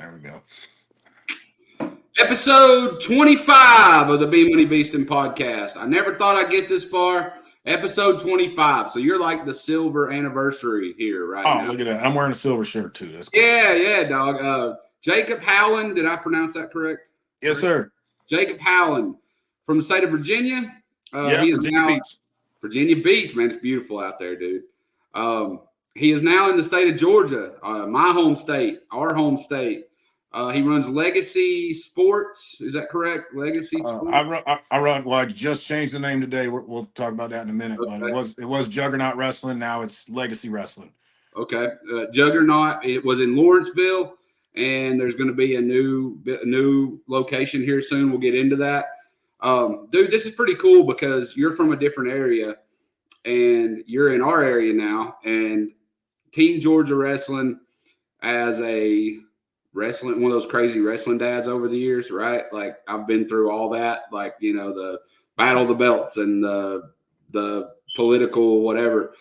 There we go. Episode 25 of the Bmoney Beastin podcast. I never thought I'd get this far. Episode 25. So you're like the silver anniversary here right now. Look at that. I'm wearing a silver shirt too. That's cool. Yeah, dog. Jacob Howland, did I pronounce that correct? Yes, sir. Jacob Howland from the state of Virginia. He is Virginia Beach. Virginia Beach, man. It's beautiful out there, dude. He is now in the state of Georgia, my home state, our home state. He runs Legacy Sports. Is that correct? Legacy Sports. I run. Well, I just changed the name today. We'll talk about that in a minute. Okay. But it was Juggernaut Wrestling. Now it's Legacy Wrestling. Okay, Juggernaut. It was in Lawrenceville, and there's going to be a new location here soon. We'll get into that. Dude, this is pretty cool because you're from a different area, and you're in our area now. And Team Georgia Wrestling as one of those crazy wrestling dads over the years, right? Like I've been through all that, like, the battle of the belts and the political whatever.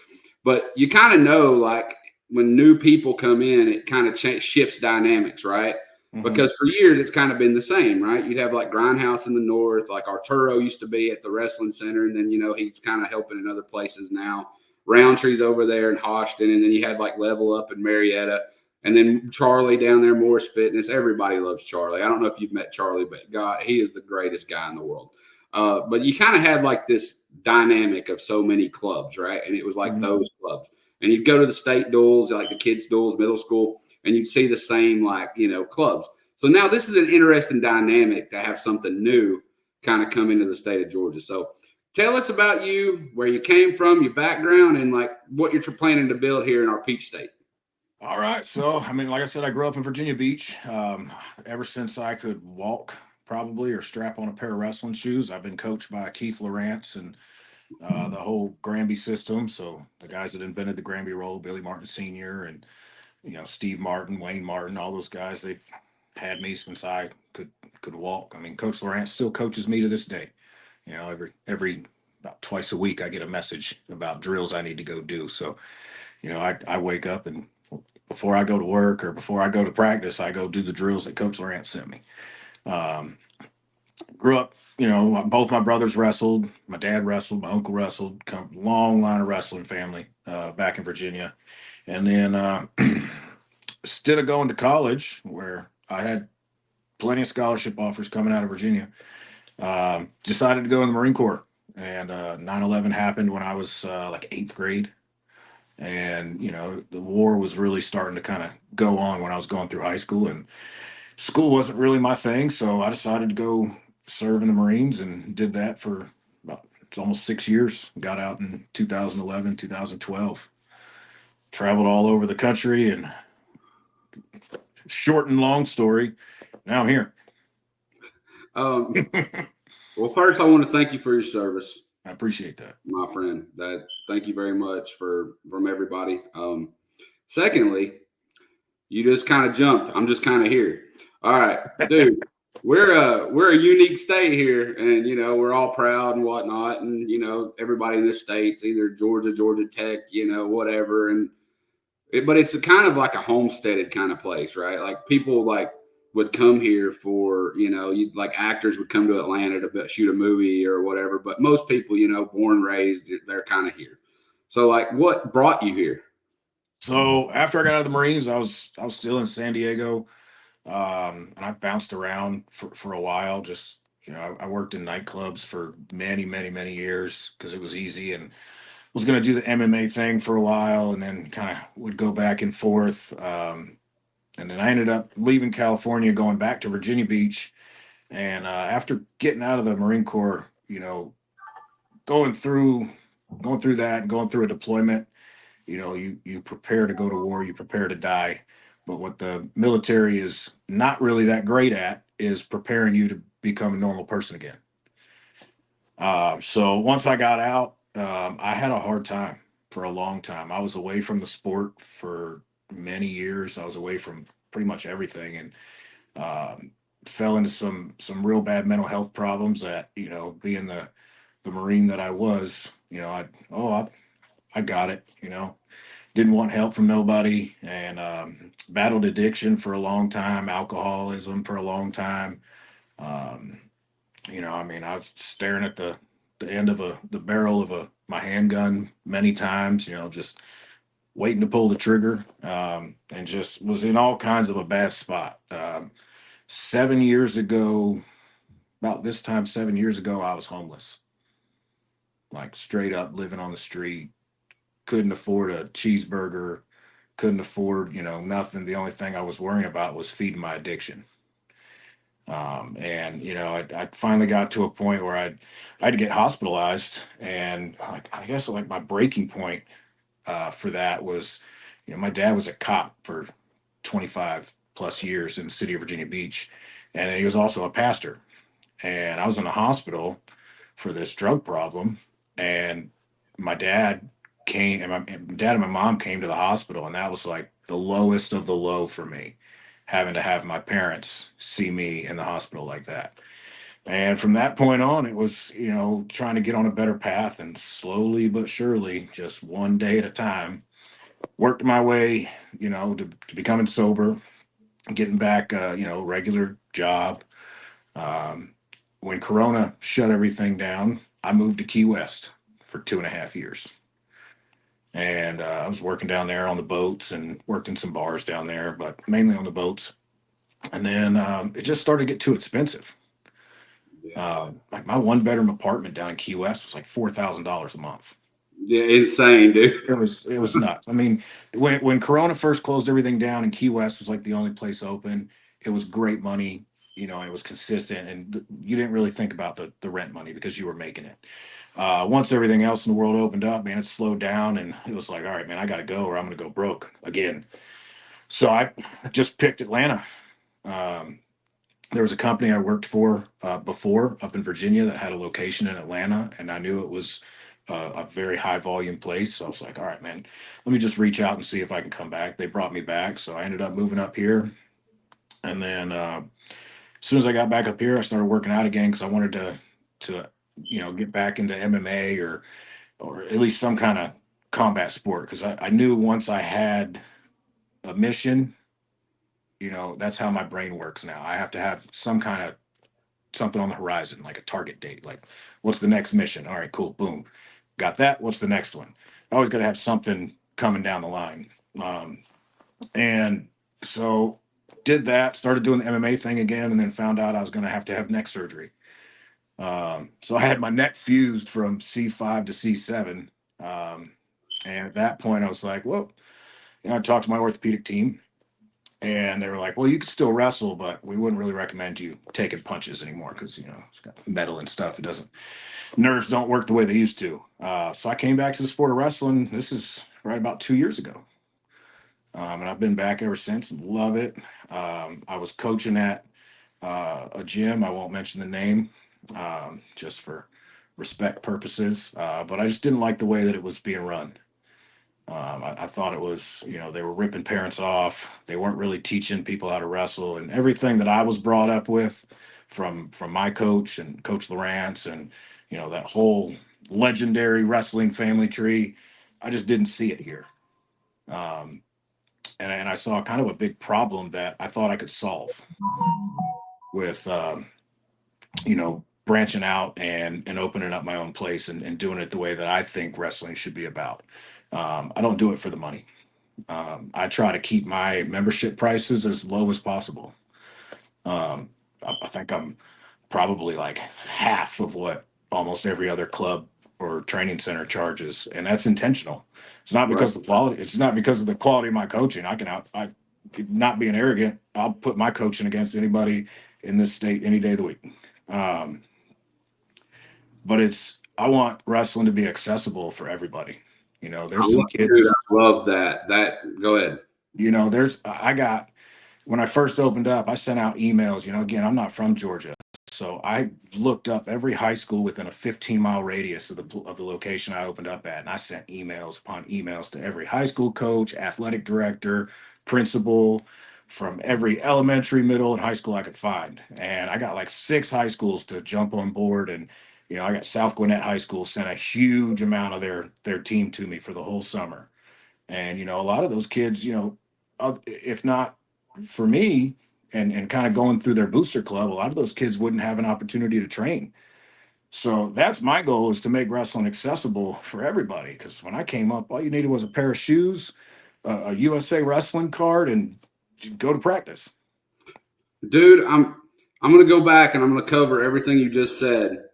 But you kind of know, like when new people come in, it kind of shifts dynamics, right? Mm-hmm. Because for years it's kind of been the same, right? You'd have like Grindhouse in the north, like Arturo used to be at the wrestling center, and then he's kind of helping in other places now. Roundtree's over there in Houston, and then you had like Level Up in Marietta. And then Charlie down there, Morris Fitness. Everybody loves Charlie. I don't know if you've met Charlie, but God, he is the greatest guy in the world. But you kind of had like this dynamic of so many clubs, right? And it was like those clubs. And you'd go to the state duels, like the kids' duels, middle school, and you'd see the same clubs. So now this is an interesting dynamic to have something new kind of come into the state of Georgia. So tell us about you, where you came from, your background, and like what you're planning to build here in our Peach State. All right. So, like I said, I grew up in Virginia Beach. Ever since I could walk, probably, or strap on a pair of wrestling shoes, I've been coached by Keith Lawrence and the whole Granby system. So the guys that invented the Granby roll, Billy Martin Sr. and, Steve Martin, Wayne Martin, all those guys, they've had me since I could walk. Coach Lawrence still coaches me to this day. Every about twice a week, I get a message about drills I need to go do. So, I wake up and before I go to work or before I go to practice, I go do the drills that Coach Lawrence sent me. Grew up, both my brothers wrestled. My dad wrestled. My uncle wrestled. Long line of wrestling family back in Virginia. And then instead of going to college, where I had plenty of scholarship offers coming out of Virginia, decided to go in the Marine Corps. And 9/11 happened when I was like 8th grade. And, the war was really starting to kind of go on when I was going through high school, and school wasn't really my thing. So I decided to go serve in the Marines and did that for it's almost 6 years. Got out in 2011, 2012, traveled all over the country, and short and long story, now I'm here. Well, first I want to thank you for your service. I appreciate that, my friend. Thank you very much from everybody. Secondly, you just kind of jumped. I'm just kind of here. All right, dude. we're a unique state here, and we're all proud and whatnot, and everybody in this state's either Georgia Tech, whatever, but it's a kind of like a homesteaded kind of place, right? Like people would come here for, like actors would come to Atlanta to shoot a movie or whatever. But most people, born, raised, they're kind of here. So like what brought you here? So after I got out of the Marines, I was still in San Diego. And I bounced around for a while. Just, I worked in nightclubs for many, many, many years because it was easy, and was going to do the MMA thing for a while, and then kind of would go back and forth. And then I ended up leaving California, going back to Virginia Beach. And after getting out of the Marine Corps, going through that and going through a deployment, you prepare to go to war, you prepare to die. But what the military is not really that great at is preparing you to become a normal person again. So once I got out, I had a hard time for a long time. I was away from the sport for many years. I was away from pretty much everything, and fell into some real bad mental health problems that, being the Marine that I was, I got it, didn't want help from nobody, and battled addiction for a long time, alcoholism for a long time. Um, I mean, I was staring at the end of the barrel of my handgun many times, just waiting to pull the trigger, and just was in all kinds of a bad spot. 7 years ago, about this time 7 years ago, I was homeless, like straight up living on the street. Couldn't afford a cheeseburger, couldn't afford, nothing. The only thing I was worrying about was feeding my addiction. And I finally got to a point where I had to get hospitalized, and like I guess like my breaking point for that was, my dad was a cop for 25 plus years in the city of Virginia Beach, and he was also a pastor. And I was in a hospital for this drug problem, and my dad came, and my dad and my mom came to the hospital, and that was like the lowest of the low for me, having to have my parents see me in the hospital like that. And from that point on, it was, trying to get on a better path, and slowly but surely, just one day at a time, worked my way, to becoming sober, getting back, regular job. Um, when Corona shut everything down, I moved to Key West for 2.5 years. And I was working down there on the boats and worked in some bars down there, but mainly on the boats. And then it just started to get too expensive. Yeah. Like my one bedroom apartment down in Key West was like $4,000 a month. Yeah, insane, dude. It was nuts. I mean, when Corona first closed everything down and Key West was like the only place open, it was great money, and it was consistent, and you didn't really think about the rent money because you were making it. Once everything else in the world opened up, man, it slowed down, and it was like, all right, man, I got to go or I'm going to go broke again. So I just picked Atlanta. Um, there was a company I worked for before up in Virginia that had a location in Atlanta, and I knew it was a very high volume place. So I was like, all right, man, let me just reach out and see if I can come back. They brought me back, so I ended up moving up here. And then as soon as I got back up here, I started working out again because I wanted to get back into MMA, or at least some kind of combat sport, because I knew once I had a mission, that's how my brain works now. I have to have some kind of something on the horizon, like a target date. Like, what's the next mission? All right, cool, boom, got that. What's the next one? I always got to have something coming down the line. And so did that, started doing the MMA thing again, and then found out I was going to have neck surgery. So I had my neck fused from C5 to C7. Um, and at that point, I was like, well, I talked to my orthopedic team, and they were like, well, you could still wrestle, but we wouldn't really recommend you taking punches anymore because, it's got metal and stuff. It doesn't, nerves don't work the way they used to. So I came back to the sport of wrestling. This is right about 2 years ago. And I've been back ever since and love it. I was coaching at a gym. I won't mention the name, just for respect purposes. But I just didn't like the way that it was being run. I thought it was, they were ripping parents off. They weren't really teaching people how to wrestle, and everything that I was brought up with from my coach and Coach Lawrence, and that whole legendary wrestling family tree. I just didn't see it here. Um, and I saw kind of a big problem that I thought I could solve with, branching out and opening up my own place, and doing it the way that I think wrestling should be about. I don't do it for the money. I try to keep my membership prices as low as possible. Um, I think I'm probably like half of what almost every other club or training center charges, and that's intentional. It's not Right. because of the quality. It's not because of the quality of my coaching. I not being arrogant. I'll put my coaching against anybody in this state any day of the week. Um, but I want wrestling to be accessible for everybody. I There's love, some dude, kids. I love that. Go ahead. I got, when I first opened up, I sent out emails. Again, I'm not from Georgia, so I looked up every high school within a 15-mile radius of the location I opened up at, and I sent emails upon emails to every high school coach, athletic director, principal, from every elementary, middle, and high school I could find. And I got like 6 high schools to jump on board, and I got South Gwinnett High School sent a huge amount of their team to me for the whole summer. And, a lot of those kids, if not for me and kind of going through their booster club, a lot of those kids wouldn't have an opportunity to train. So that's my goal, is to make wrestling accessible for everybody. Because when I came up, all you needed was a pair of shoes, a USA wrestling card, and go to practice. Dude, I'm going to go back and I'm going to cover everything you just said.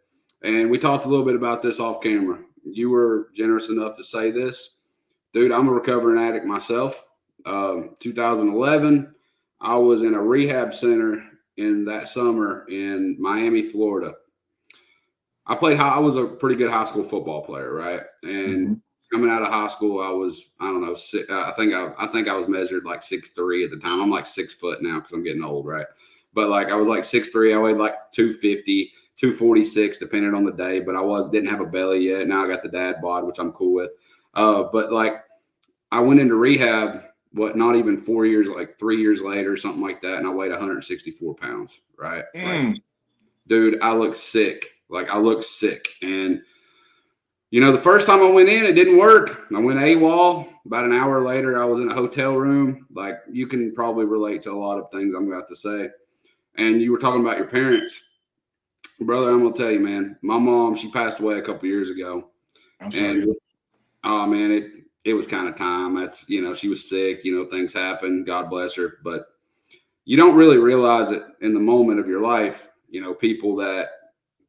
And we talked a little bit about this off camera. You were generous enough to say this. Dude, I'm a recovering addict myself. 2011, I was in a rehab center in that summer in Miami, Florida. I was a pretty good high school football player, right? And coming out of high school, I was, I don't know, I think I was measured like 6'3" at the time. I'm like 6 foot now because I'm getting old, right? But like I was like 6'3", I weighed like 250, 246, depending on the day. But didn't have a belly yet. Now I got the dad bod, which I'm cool with. But like I went into rehab, not even 4 years, like 3 years later, something like that, and I weighed 164 pounds, right? Like, dude, I look sick. And the first time I went in, it didn't work. I went AWOL. About an hour later, I was in a hotel room. Like, you can probably relate to a lot of things I'm about to say. And you were talking about your parents. Brother, I'm going to tell you, man, my mom, she passed away a couple years ago. I'm sorry. And, oh, man, it was kind of time. That's, she was sick. Things happen. God bless her. But you don't really realize it in the moment of your life, people that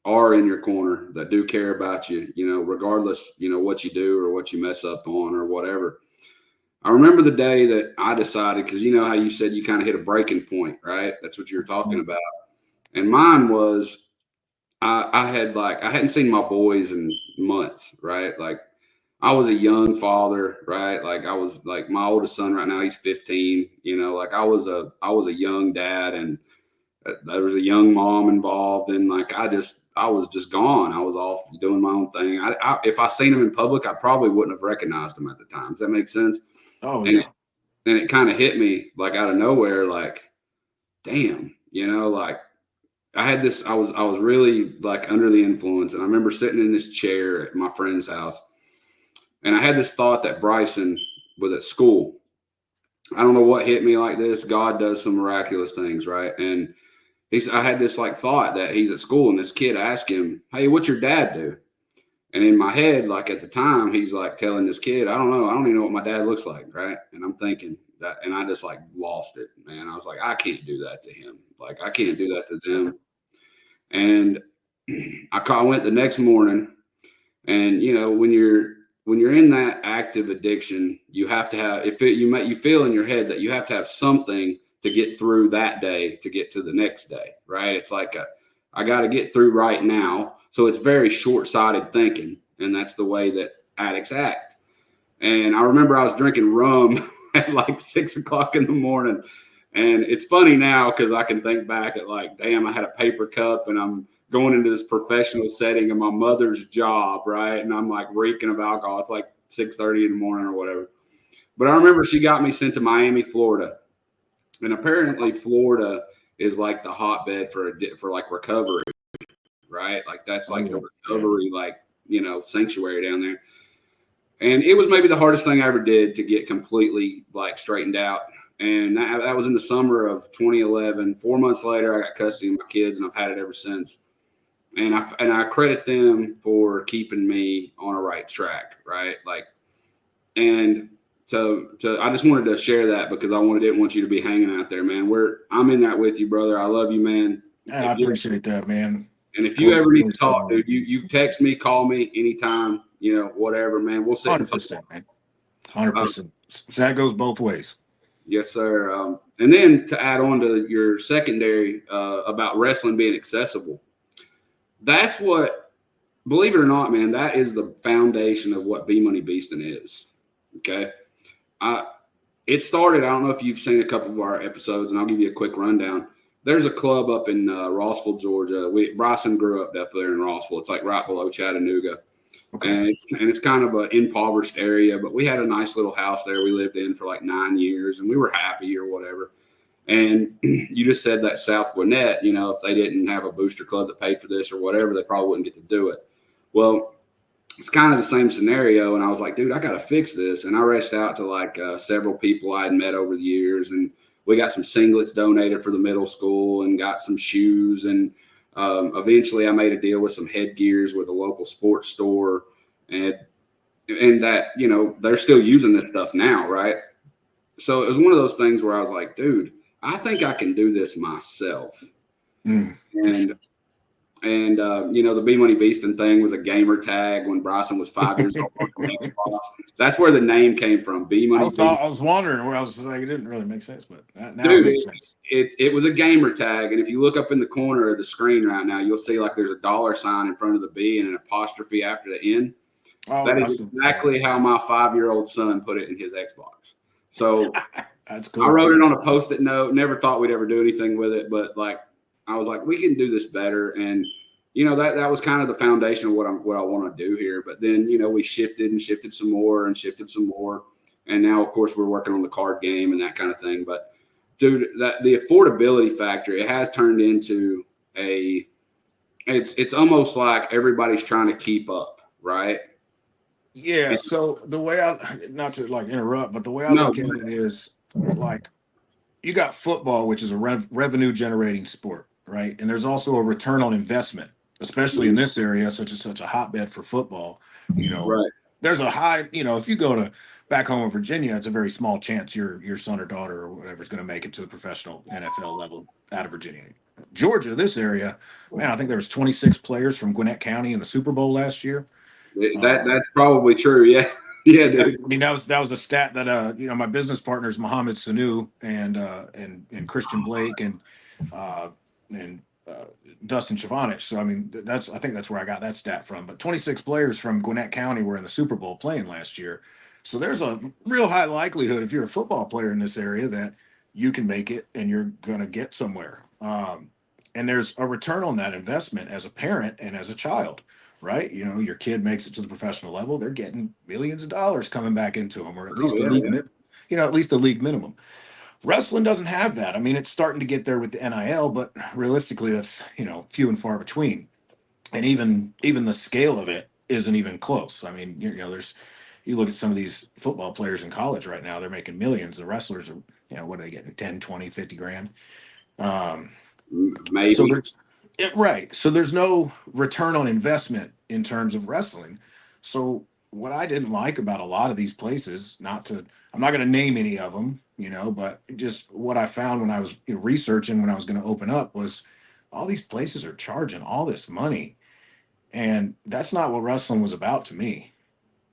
are in your corner, that do care about you, regardless, what you do or what you mess up on or whatever. I remember the day that I decided, because you know how you said you kind of hit a breaking point, right? That's what you were talking about. And mine was, I hadn't seen my boys in months, right? Like I was a young father, right? Like I was like my oldest son right now, he's 15, like I was a young dad, and there was a young mom involved, and like I was just gone. I was off doing my own thing. If I seen him in public, I probably wouldn't have recognized him at the time. Does that make sense? Oh, and yeah. it kind of hit me like out of nowhere, like, damn, like I had this. I was really like under the influence, and I remember sitting in this chair at my friend's house, and I had this thought that Bryson was at school. I don't know what hit me like this. God does some miraculous things, right? And I had this like thought that he's at school, and this kid asked him, "Hey, what's your dad do?" And in my head, like at the time, he's like telling this kid, "I don't know. I don't even know what my dad looks like." Right. And I'm thinking that, and I just like lost it, man. I was like, I can't do that to him. Like, I can't do that to them. And I went the next morning, and when you're in that active addiction, you have to have, you feel in your head that you have to have something to get through that day to get to the next day, right? It's like I got to get through right now. So it's very short-sighted thinking, and that's the way that addicts act. And I remember I was drinking rum at like 6 o'clock in the morning, and it's funny now because I can think back at like, damn, I had a paper cup, and I'm going into this professional setting of my mother's job, right? And I'm like reeking of alcohol. It's like 6:30 in the morning or whatever. But I remember she got me sent to Miami, Florida. And apparently Florida is like the hotbed for like recovery, right? Like that's like the recovery, like, sanctuary down there. And it was maybe the hardest thing I ever did to get completely like straightened out. And that was in the summer of 2011. 4 months later, I got custody of my kids, and I've had it ever since. And I credit them for keeping me on a right track, right? Like, and I just wanted to share that because didn't want you to be hanging out there, man. I'm in that with you, brother. I love you, man. Yeah, I appreciate that, man. And if you ever need to talk, dude, you text me, call me anytime, whatever, man. We'll sit 100%, man. 100%. So that goes both ways. Yes, sir. And then to add on to your secondary about wrestling being accessible, that's what, believe it or not, man, that is the foundation of what Bmoney Beastin is. Okay. It started, I don't know if you've seen a couple of our episodes, and I'll give you a quick rundown. There's a club up in Rossville, Georgia. Bryson grew up there in Rossville. It's like right below Chattanooga. Okay. And it's kind of an impoverished area, but we had a nice little house there we lived in for like 9 years, and we were happy or whatever. And you just said that South Gwinnett, if they didn't have a booster club that paid for this or whatever, they probably wouldn't get to do it. Well, it's kind of the same scenario. And I was like, dude, I got to fix this. And I reached out to like several people I had met over the years, and we got some singlets donated for the middle school and got some shoes. And eventually I made a deal with some headgears with a local sports store. And that, you know, they're still using this stuff now, right? So it was one of those things where I was like, dude, I think I can do this myself. For sure. And you know, the Bmoney Beastin thing was a gamer tag when Bryson was 5 years old on the Xbox. That's where the name came from. I Bmoney was Beastin. I was wondering where I was like, it didn't really make sense, but now it Dude, makes sense. it was a gamer tag, and if you look up in the corner of the screen right now, you'll see like there's a dollar sign in front of the B and an apostrophe after the N. Oh, That is that's exactly how my 5-year-old son put it in his Xbox. So that's I cool. wrote it on a post-it note. Never thought we'd ever do anything with it, but like I was like, we can do this better. And you know, that was kind of the foundation of what I want to do here. But then, you know, we shifted and shifted some more and shifted some more. And now, of course, we're working on the card game and that kind of thing. But dude, that the affordability factor, it has turned into it's almost like everybody's trying to keep up, right? Yeah. And, So the way I, not to like interrupt, but the way I no, look at it is like you got football, which is a revenue generating sport, right? And there's also a return on investment, especially in this area, such a hotbed for football. You know, right. there's a high, you know, if you go to back home in Virginia, it's a very small chance your son or daughter or whatever is going to make it to the professional NFL level out of Virginia. Georgia, this area, man, I think there was 26 players from Gwinnett County in the Super Bowl last year. That's probably true. Yeah. Yeah, Yeah, dude. I mean that was a stat that you know my business partners Mohammed Sanu and Christian Blake uh and Dustin Chivanich. So I mean that's I think that's where I got that stat from. But 26 players from Gwinnett County were in the Super Bowl playing last year. So there's a real high likelihood if you're a football player in this area that you can make it and you're gonna get somewhere. And there's a return on that investment as a parent and as a child, right? You know, your kid makes it to the professional level, they're getting millions of dollars coming back into them, or at Oh least yeah, yeah. you know, at least the league minimum. Wrestling doesn't have that. I mean, it's starting to get there with the NIL, but realistically, that's you know few and far between. And even the scale of it isn't even close. I mean, you know, there's you look at some of these football players in college right now, they're making millions. The wrestlers are, you know, what are they getting? 10, 20, 50 grand. Um, so Maybe. there's right. So there's no return on investment in terms of wrestling. So what I didn't like about a lot of these places, not to I'm not going to name any of them, you know, but just what I found when I was you know, researching when I was going to open up was all these places are charging all this money, and that's not what wrestling was about to me.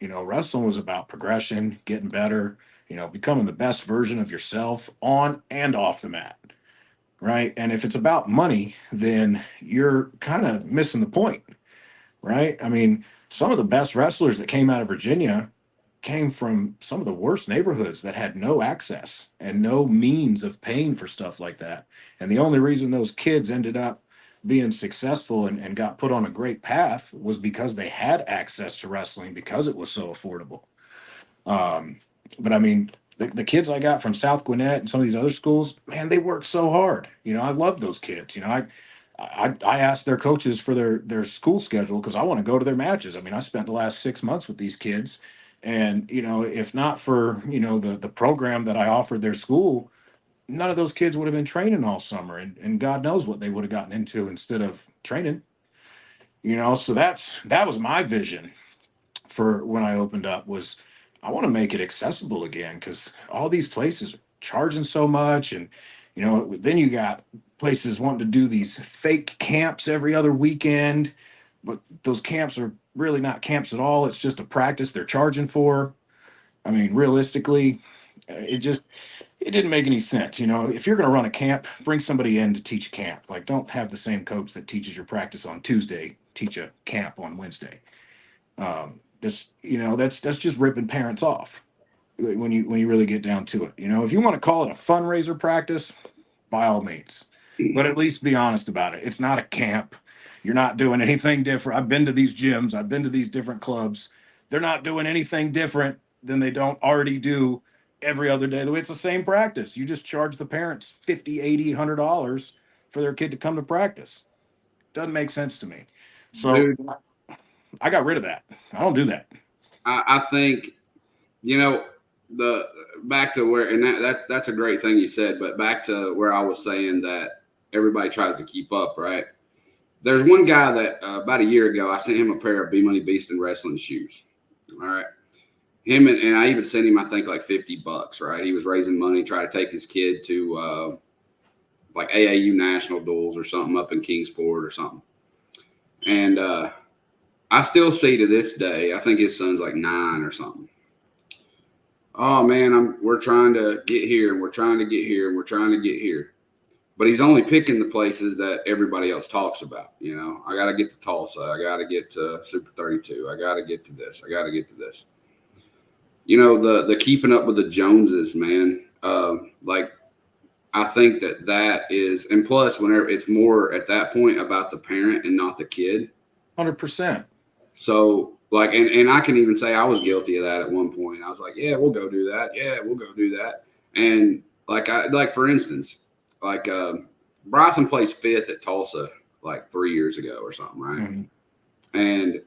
You know, wrestling was about progression, getting better, you know, becoming the best version of yourself on and off the mat, right? And if it's about money, then you're kind of missing the point, right? I mean, some of the best wrestlers that came out of Virginia came from some of the worst neighborhoods that had no access and no means of paying for stuff like that. And the only reason those kids ended up being successful and got put on a great path was because they had access to wrestling because it was so affordable. Um, but I mean, the kids I got from South Gwinnett and some of these other schools, man, they work so hard. You know, I love those kids. You know, I asked their coaches for their school schedule because I want to go to their matches. I mean, I spent the last 6 months with these kids, and you know, if not for you know the program that I offered their school, none of those kids would have been training all summer, and God knows what they would have gotten into instead of training. You know, so that was my vision for when I opened up was I want to make it accessible again because all these places are charging so much, and you know then you got places wanting to do these fake camps every other weekend, but those camps are really not camps at all. It's just a practice they're charging for. I mean, realistically, it just it didn't make any sense. You know, if you're going to run a camp, bring somebody in to teach a camp. Like, don't have the same coach that teaches your practice on Tuesday teach a camp on Wednesday. This you know that's just ripping parents off when you really get down to it. You know, if you want to call it a fundraiser practice, by all means, but at least be honest about it. It's not a camp. You're not doing anything different. I've been to these gyms. I've been to these different clubs. They're not doing anything different than they don't already do every other day. The way it's the same practice. You just charge the parents 50, 80, $100 for their kid to come to practice. Doesn't make sense to me. So Dude, I got rid of that. I don't do that. I think, you know, the back to where, and that's a great thing you said, but back to where I was saying that everybody tries to keep up, right? There's one guy that about a year ago, I sent him a pair of Bmoney Beastin wrestling shoes. All right. Him and I even sent him, I think, like $50, right? He was raising money, trying to take his kid to like AAU national duels or something up in Kingsport or something. And I still see to this day, I think his son's like 9 or something. Oh man, we're trying to get here and we're trying to get here and we're trying to get here. But he's only picking the places that everybody else talks about. You know, I got to get to Tulsa. I got to get to Super 32. I got to get to this. I got to get to this. You know, the keeping up with the Joneses, man. Like, I think that is, and plus, whenever it's more at that point about the parent and not the kid. 100%. So, like, and I can even say I was guilty of that at one point. I was like, yeah, we'll go do that. Yeah, we'll go do that. And like for instance, like Bryson plays 5th at Tulsa like 3 years ago or something, right? Mm-hmm. And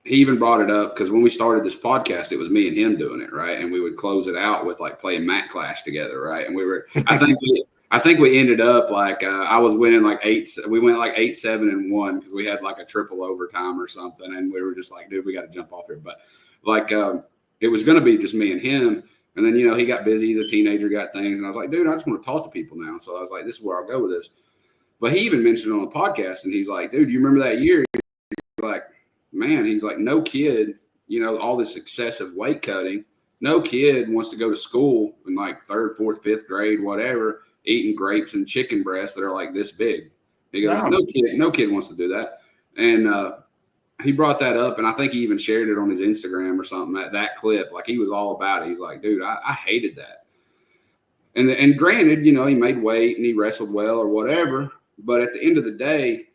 he even brought it up because when we started this podcast, it was me and him doing it, right? And we would close it out with like playing Mat Clash together, right? And we were, I think we ended up like I was winning like 8. We went like 8-7-1 because we had like a triple overtime or something, and we were just like, dude, we got to jump off here. But like it was going to be just me and him. And then, you know, he got busy. He's a teenager, got things. And I was like, dude, I just want to talk to people now. So I was like, this is where I'll go with this. But he even mentioned it on the podcast, and he's like, dude, you remember that year? He's like, man, he's like, no kid, you know, all this excessive weight cutting, no kid wants to go to school in like 3rd, 4th, 5th grade, whatever, eating grapes and chicken breasts that are like this big. He goes, no kid wants to do that. And he brought that up, and I think he even shared it on his Instagram or something, that clip. Like, he was all about it. He's like, dude, I hated that. And granted, you know, he made weight and he wrestled well or whatever. But at the end of the day,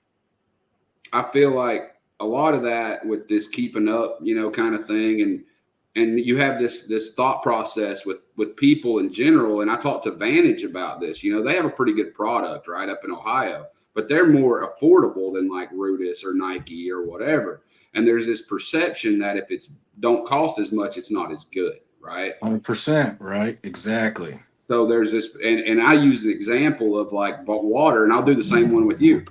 I feel like a lot of that with this keeping up, you know, kind of thing. And you have this thought process with people in general. And I talked to Vantage about this. You know, they have a pretty good product right up in Ohio, but they're more affordable than like Rudis or Nike or whatever. And there's this perception that if it's don't cost as much, it's not as good, right? 100%, right? Exactly. So there's this, and I use an example of like water, and I'll do the same one with you.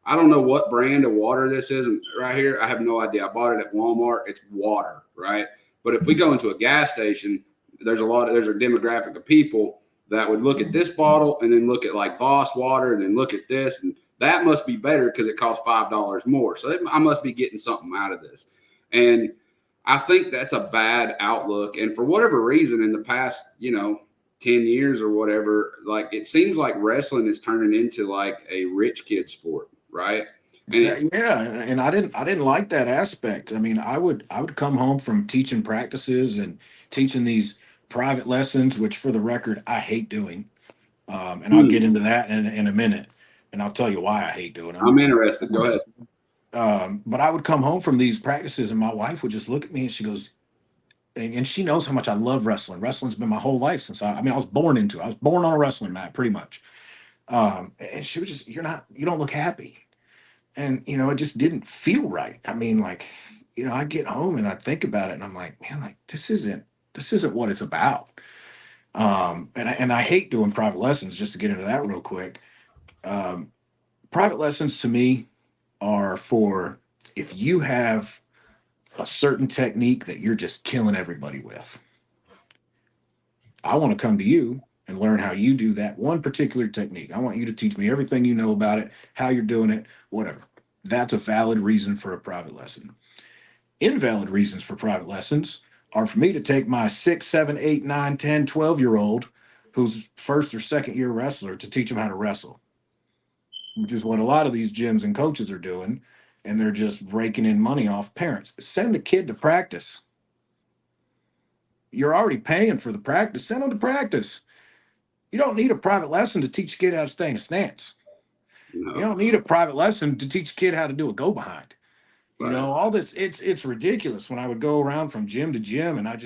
I don't know what brand of water this is right here. I have no idea. I bought it at Walmart. It's water, right? But if we go into a gas station, there's a demographic of people that would look at this bottle and then look at like Voss water and then look at this, and that must be better because it costs $5 more. So I must be getting something out of this. And I think that's a bad outlook. And for whatever reason, in the past, you know, 10 years or whatever, like it seems like wrestling is turning into like a rich kid sport, right? And I didn't like that aspect. I mean, I would come home from teaching practices and teaching these private lessons, which for the record, I hate doing. And I'll get into that in a minute, and I'll tell you why I hate doing them. I'm interested. Go ahead. But I would come home from these practices, and my wife would just look at me and she goes, and she knows how much I love wrestling. Wrestling's been my whole life since I was born into it. I was born on a wrestling mat, pretty much. And she was just, you don't look happy. And, you know, it just didn't feel right. I mean, like, you know, I get home and I think about it and I'm like, man, like, this isn't what it's about. And I hate doing private lessons, just to get into that real quick. Private lessons to me are for if you have a certain technique that you're just killing everybody with. I want to come to you and learn how you do that one particular technique. I want you to teach me everything you know about it, how you're doing it, whatever. That's a valid reason for a private lesson. Invalid reasons for private lessons are for me to take my 6, 7, 8, 9, 10, 12-year-old who's first or second year wrestler to teach him how to wrestle, which is what a lot of these gyms and coaches are doing. And they're just raking in money off parents. Send the kid to practice. You're already paying for the practice. Send them to practice. You don't need a private lesson to teach a kid how to stay in a stance. No. You don't need a private lesson to teach a kid how to do a go behind. You know, all this, it's ridiculous. When I would go around from gym to gym and I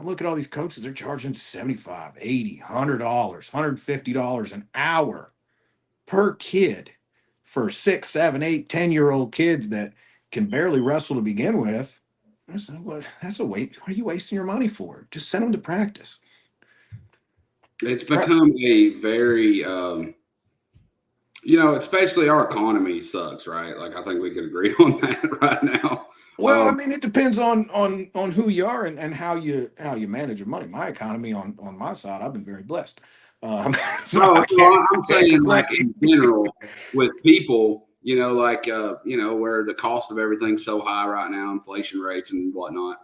look at all these coaches, they're charging $75, $80, $100, $150 an hour per kid for 6, 7, 8, 10-year-old kids that can barely wrestle to begin with. I said, what? That's a wait. What are you wasting your money for? Just send them to practice. It's become a very, especially our economy sucks, right? Like I think we can agree on that right now. Well, I mean, it depends on who you are and how you manage your money. My economy on my side, I've been very blessed. So No, I can't, I'm can't saying like complain. in general with people, where the cost of everything's so high right now, inflation rates and whatnot.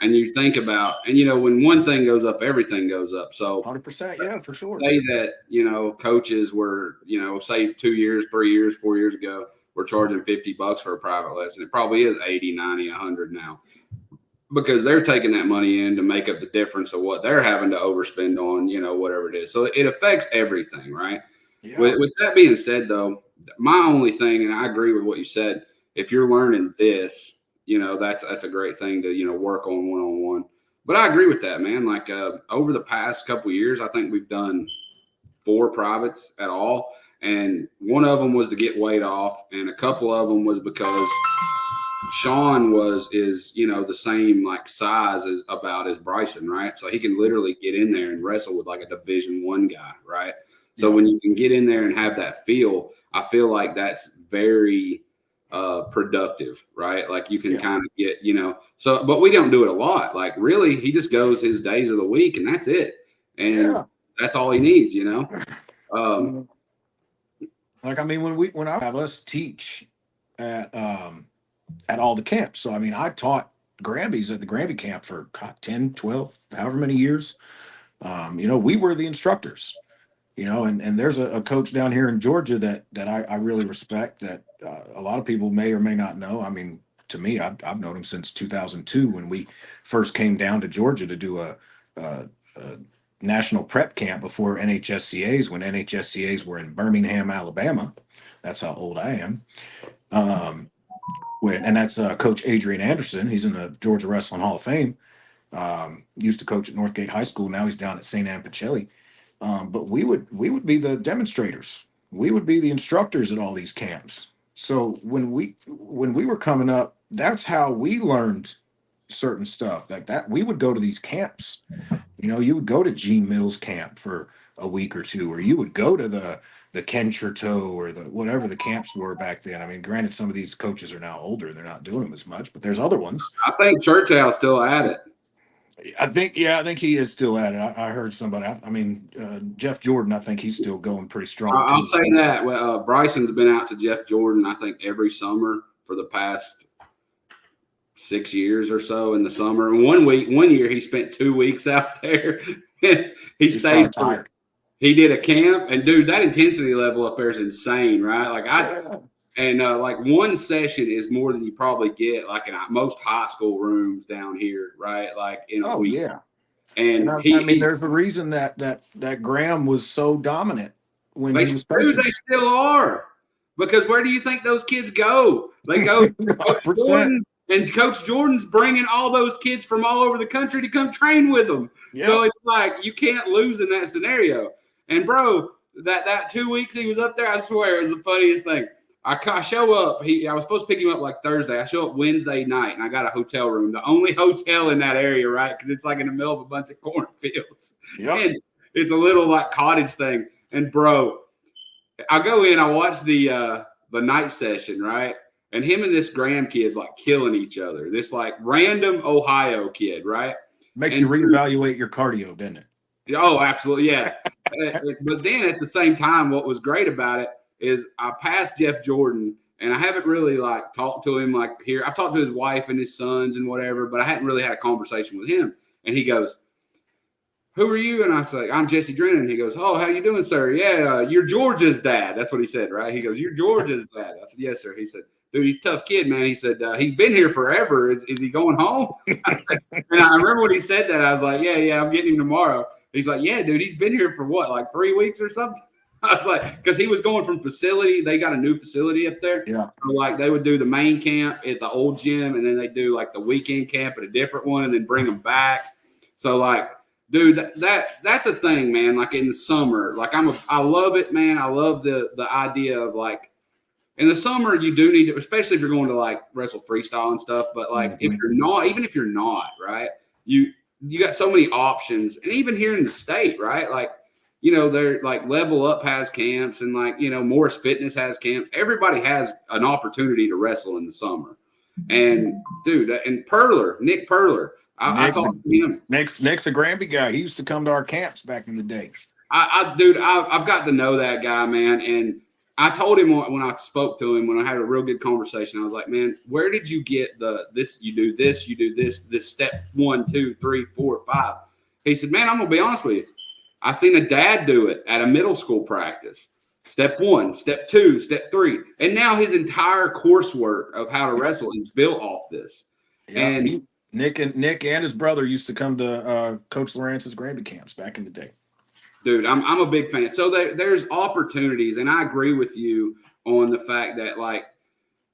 And you think about, when one thing goes up, everything goes up. So 100%, yeah, for sure. say that, coaches were, say 2 years, 3 years, 4 years ago, we're charging $50 for a private lesson. It probably is 80, 90, 100 now, because they're taking that money in to make up the difference of what they're having to overspend on, whatever it is. So it affects everything, right? Yeah. With that being said, though, my only thing, and I agree with what you said, if you're learning this, that's a great thing to, work on one-on-one. But I agree with that, man. Like over the past couple of years, I think we've done 4 privates at all. And one of them was to get weight off, and a couple of them was because Sean is the same like size as Bryson, right? So he can literally get in there and wrestle with like a Division I guy, right? So when you can get in there and have that feel, I feel like that's very productive, right? Like you can kind of get, so, but we don't do it a lot. Like really, he just goes his days of the week and that's it. And that's all he needs, Like, I mean, when I have us teach at all the camps. So, I mean, I taught Grambies at the Gramby camp for 10, 12, however many years. We were the instructors, and there's a coach down here in Georgia that I really respect that a lot of people may or may not know. I mean, to me, I've known him since 2002 when we first came down to Georgia to do a national prep camp before NHSCAs, when NHSCAs were in Birmingham, Alabama. That's how old I am. And that's Coach Adrian Anderson. He's in the Georgia Wrestling Hall of Fame. Used to coach at Northgate High School. Now he's down at St. Anne Pacelli. But we would be the demonstrators. We would be the instructors at all these camps. So when we were coming up, that's how we learned certain stuff like that. We would go to these camps. You would go to Gene Mills camp for a week or two, or you would go to the Ken Chertow or the whatever the camps were back then. I mean, granted, some of these coaches are now older; they're not doing them as much, but there's other ones. I think Churchill's still at it. I think he is still at it. I heard somebody. I mean, Jeff Jordan. I think he's still going pretty strong. I'll say that. Well, Bryson's been out to Jeff Jordan, I think, every summer for the past 6 years or so in the summer. And one year, he spent 2 weeks out there. He stayed tired. He did a camp, and dude, that intensity level up there is insane, right? Like like one session is more than you probably get like in most high school rooms down here, right? Like in a week. Yeah. And I mean, there's a reason that Graham was so dominant when he was coaching. They still are, because where do you think those kids go? They go Coach Jordan, and Coach Jordan's bringing all those kids from all over the country to come train with them. Yep. So it's like you can't lose in that scenario. And bro, that 2 weeks he was up there, I swear, is the funniest thing. I show up. I was supposed to pick him up like Thursday. I show up Wednesday night, and I got a hotel room, the only hotel in that area, right? Because it's like in the middle of a bunch of cornfields. Yep. And it's a little like cottage thing. And bro, I go in, I watch the night session, right? And him and this Graham kid's like killing each other. This like random Ohio kid, right? Makes you reevaluate your cardio, doesn't it? Oh, absolutely, yeah. But then at the same time, what was great about it is I passed Jeff Jordan, and I haven't really like talked to him like here. I've talked to his wife and his sons and whatever, but I hadn't really had a conversation with him. And he goes, "Who are you?" And I say, "I'm Jesse Drennan." He goes, "Oh, how you doing, sir?" "Yeah, you're Georgia's dad." That's what he said, right? He goes, "You're Georgia's dad." I said, "Yes, sir." He said, "Dude, he's a tough kid, man." He said, "He's been here forever. Is he going home?" And I remember when he said that, I was like, yeah, I'm getting him tomorrow. He's like, "Yeah, dude, he's been here for what, like 3 weeks or something?" I was like, because he was going from facility. They got a new facility up there. Yeah. So like they would do the main camp at the old gym, and then they do like the weekend camp at a different one, and then bring them back. So like, dude, that's a thing, man. Like in the summer, like I love it, man. I love the idea of like In the summer, you do need to, especially if you're going to like wrestle freestyle and stuff. But like if you're not, even if you're not, right, you you got so many options. And even here in the state, right? Like, they're like Level Up has camps, and like, Morris Fitness has camps. Everybody has an opportunity to wrestle in the summer. And dude, and Nick Perler, I Nick's talked to him. Nick's a Granby guy. He used to come to our camps back in the day. I've got to know that guy, man. And I told him when I spoke to him, when I had a real good conversation, I was like, man, where did you get this? You do this step 1, 2, 3, 4, 5. He said, man, I'm going to be honest with you. I seen a dad do it at a middle school practice. Step 1, step 2, step 3. And now his entire coursework of how to wrestle is built off this. Yeah, And Nick and his brother used to come to Coach Lawrence's Granby camps back in the day. dude, I'm a big fan. So there's opportunities, and I agree with you on the fact that, like,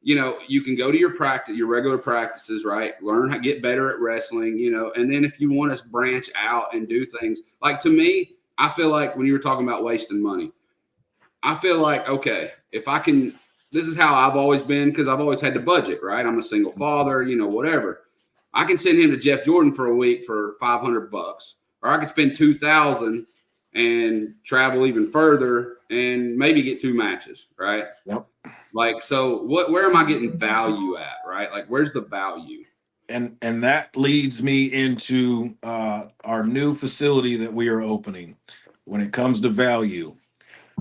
you can go to your regular practices, right? Learn how to get better at wrestling, and then if you want to branch out and do things, like, to me, I feel like when you were talking about wasting money, I feel like, okay, if I can, this is how I've always been, because I've always had to budget, right? I'm a single father, whatever. I can send him to Jeff Jordan for a week for $500, or I can spend 2,000 and travel even further and maybe get 2 matches, right? Yep. Like, so where am I getting value at, right? Like, where's the value? And that leads me into our new facility that we are opening when it comes to value.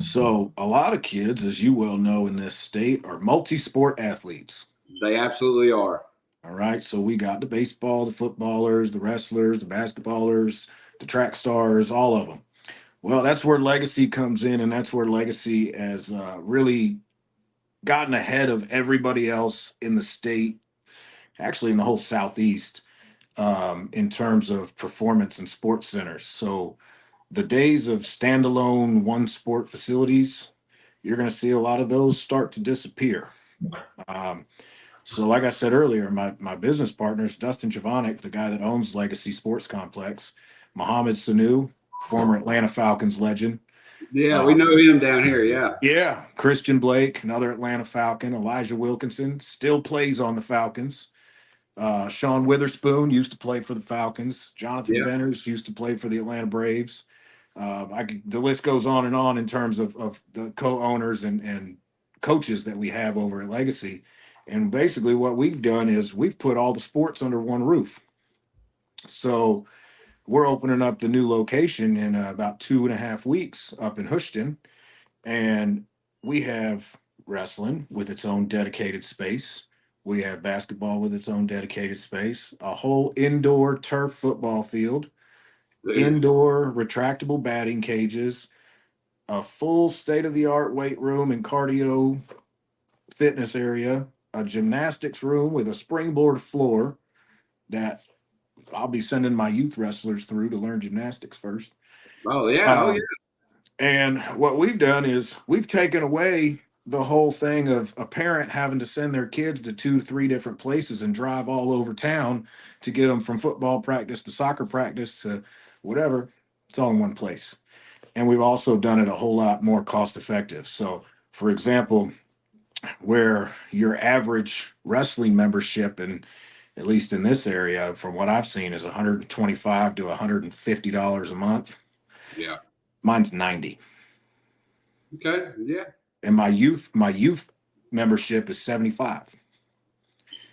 So a lot of kids, as you well know, in this state are multi-sport athletes. They absolutely are. All right. So we got the baseball, the footballers, the wrestlers, the basketballers, the track stars, all of them. Well, that's where Legacy comes in, and that's where Legacy has really gotten ahead of everybody else in the state, actually in the whole Southeast, in terms of performance and sports centers. So the days of standalone one sport facilities, you're going to see a lot of those start to disappear. Um, so, like I said earlier, my business partners, Dustin Jovanik, the guy that owns Legacy Sports Complex, Mohamed Sanu, former Atlanta Falcons legend. Yeah, we know him down here. Yeah. Yeah, Christian Blake, another Atlanta Falcon. Elijah Wilkinson still plays on the Falcons. Sean Witherspoon used to play for the Falcons. Jonathan Yeah. Venters used to play for the Atlanta Braves. The list goes on in terms of the co-owners and coaches that we have over at Legacy. And basically what we've done is we've put all the sports under one roof. So we're opening up the new location in about 2.5 weeks up in Houston. And we have wrestling with its own dedicated space. We have basketball with its own dedicated space, a whole indoor turf football field, indoor retractable batting cages, a full state of the art weight room and cardio fitness area, a gymnastics room with a springboard floor that I'll be sending my youth wrestlers through to learn gymnastics first. Oh yeah. Oh yeah. And what we've done is we've taken away the whole thing of a parent having to send their kids to 2, 3 different places and drive all over town to get them from football practice to soccer practice to whatever. It's all in one place. And we've also done it a whole lot more cost effective. So, for example, where your average wrestling membership, and at least in this area, from what I've seen, is $125 to $150 a month. Yeah. Mine's 90. Okay. Yeah. And my youth membership is 75.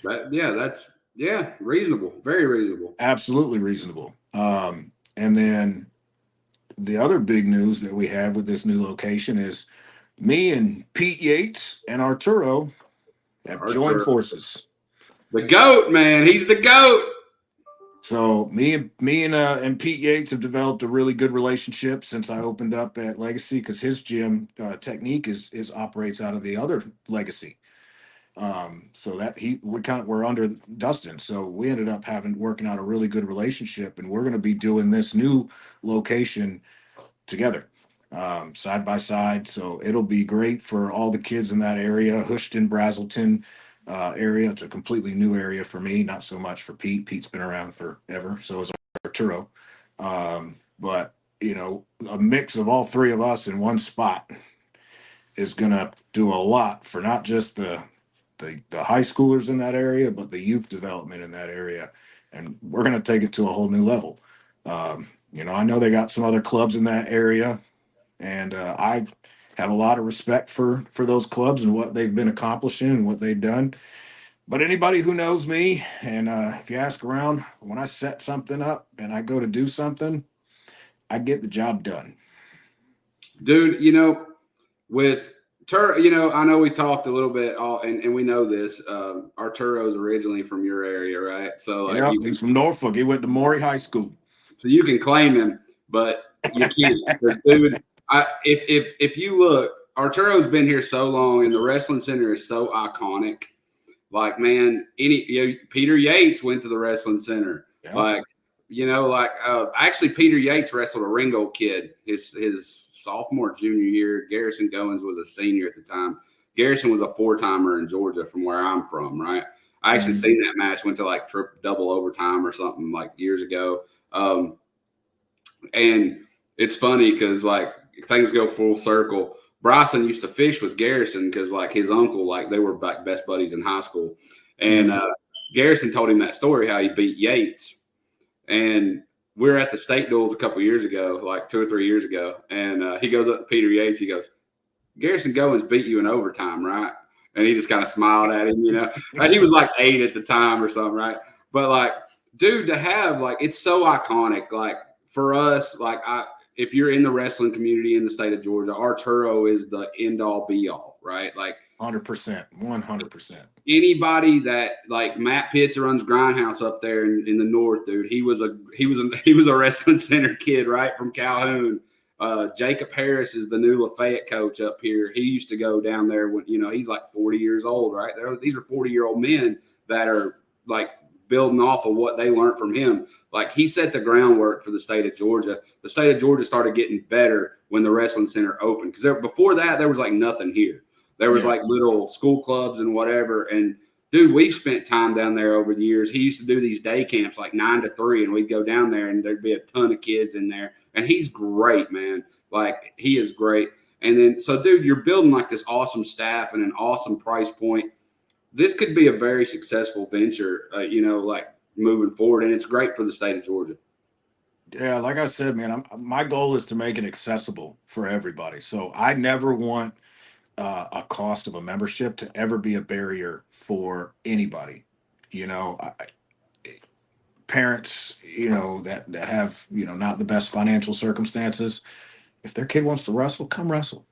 That's reasonable. Very reasonable. Absolutely reasonable. And then the other big news that we have with this new location is me and Pete Yates and Arturo have joined forces. The GOAT, man. He's the GOAT. So me and Pete Yates have developed a really good relationship since I opened up at Legacy, because his gym technique is operates out of the other Legacy. So that we're under Dustin. So we ended up working out a really good relationship, and we're going to be doing this new location together, side by side. So it'll be great for all the kids in that area, Houston, Brazelton area. It's a completely new area for me, not so much for Pete. Pete's been around forever. So is Arturo. But a mix of all three of us in one spot. is going to do a lot for not just the high schoolers in that area, but the youth development in that area. And we're going to take it to a whole new level. I know they got some other clubs in that area, and I have a lot of respect for those clubs and what they've been accomplishing and what they've done. But anybody who knows me, and if you ask around, when I set something up and I go to do something, I get the job done. Dude, with I know we talked a little bit, and we know this. Arturo's originally from your area, right? So like Yeah, he's from Norfolk. He went to Maury High School. so you can claim him, but you can't because, dude, if you look, Arturo's been here so long, and the wrestling center is so iconic. Like, man, Peter Yates went to the wrestling center. Yeah. Like, actually, Peter Yates wrestled a Ringgold kid his sophomore, junior year. Garrison Goins was a senior at the time. Garrison was a 4-timer in Georgia from where I'm from, right? I actually seen that match, went to like double overtime or something like years ago. And it's funny because like things go full circle. Bryson used to fish with Garrison because like his uncle, like they were like best buddies in high school. And Garrison told him that story, how he beat Yates. And we were at the state duels a couple years ago, like 2 or 3 years ago. And he goes up to Peter Yates. He goes, Garrison Goins beat you in overtime, right? And he just kind of smiled at him, Like he was like 8 at the time or something, right? But like, dude, to have like, it's so iconic. Like for us, like if you're in the wrestling community in the state of Georgia, Arturo is the end all be all, right? Like 100%, 100%. Anybody that like Matt Pitts runs Grindhouse up there in the north, dude. He was a wrestling center kid, right, from Calhoun. Jacob Harris is the new Lafayette coach up here. He used to go down there when he's like 40 years old, right? These are 40-year-old men that are like building off of what they learned from him. Like he set the groundwork for the state of Georgia. The state of Georgia started getting better when the wrestling center opened because before that there was like nothing here. There was like little school clubs and whatever. And dude, we've spent time down there over the years. He used to do these day camps like 9 to 3, and we'd go down there and there'd be a ton of kids in there. And he's great, man. Like he is great. And then, so dude, you're building like this awesome staff and an awesome price point. This could be a very successful venture, like moving forward. And it's great for the state of Georgia. Yeah, like I said, man, my goal is to make it accessible for everybody. So I never want a cost of a membership to ever be a barrier for anybody. Parents, that have not the best financial circumstances. If their kid wants to wrestle, come wrestle.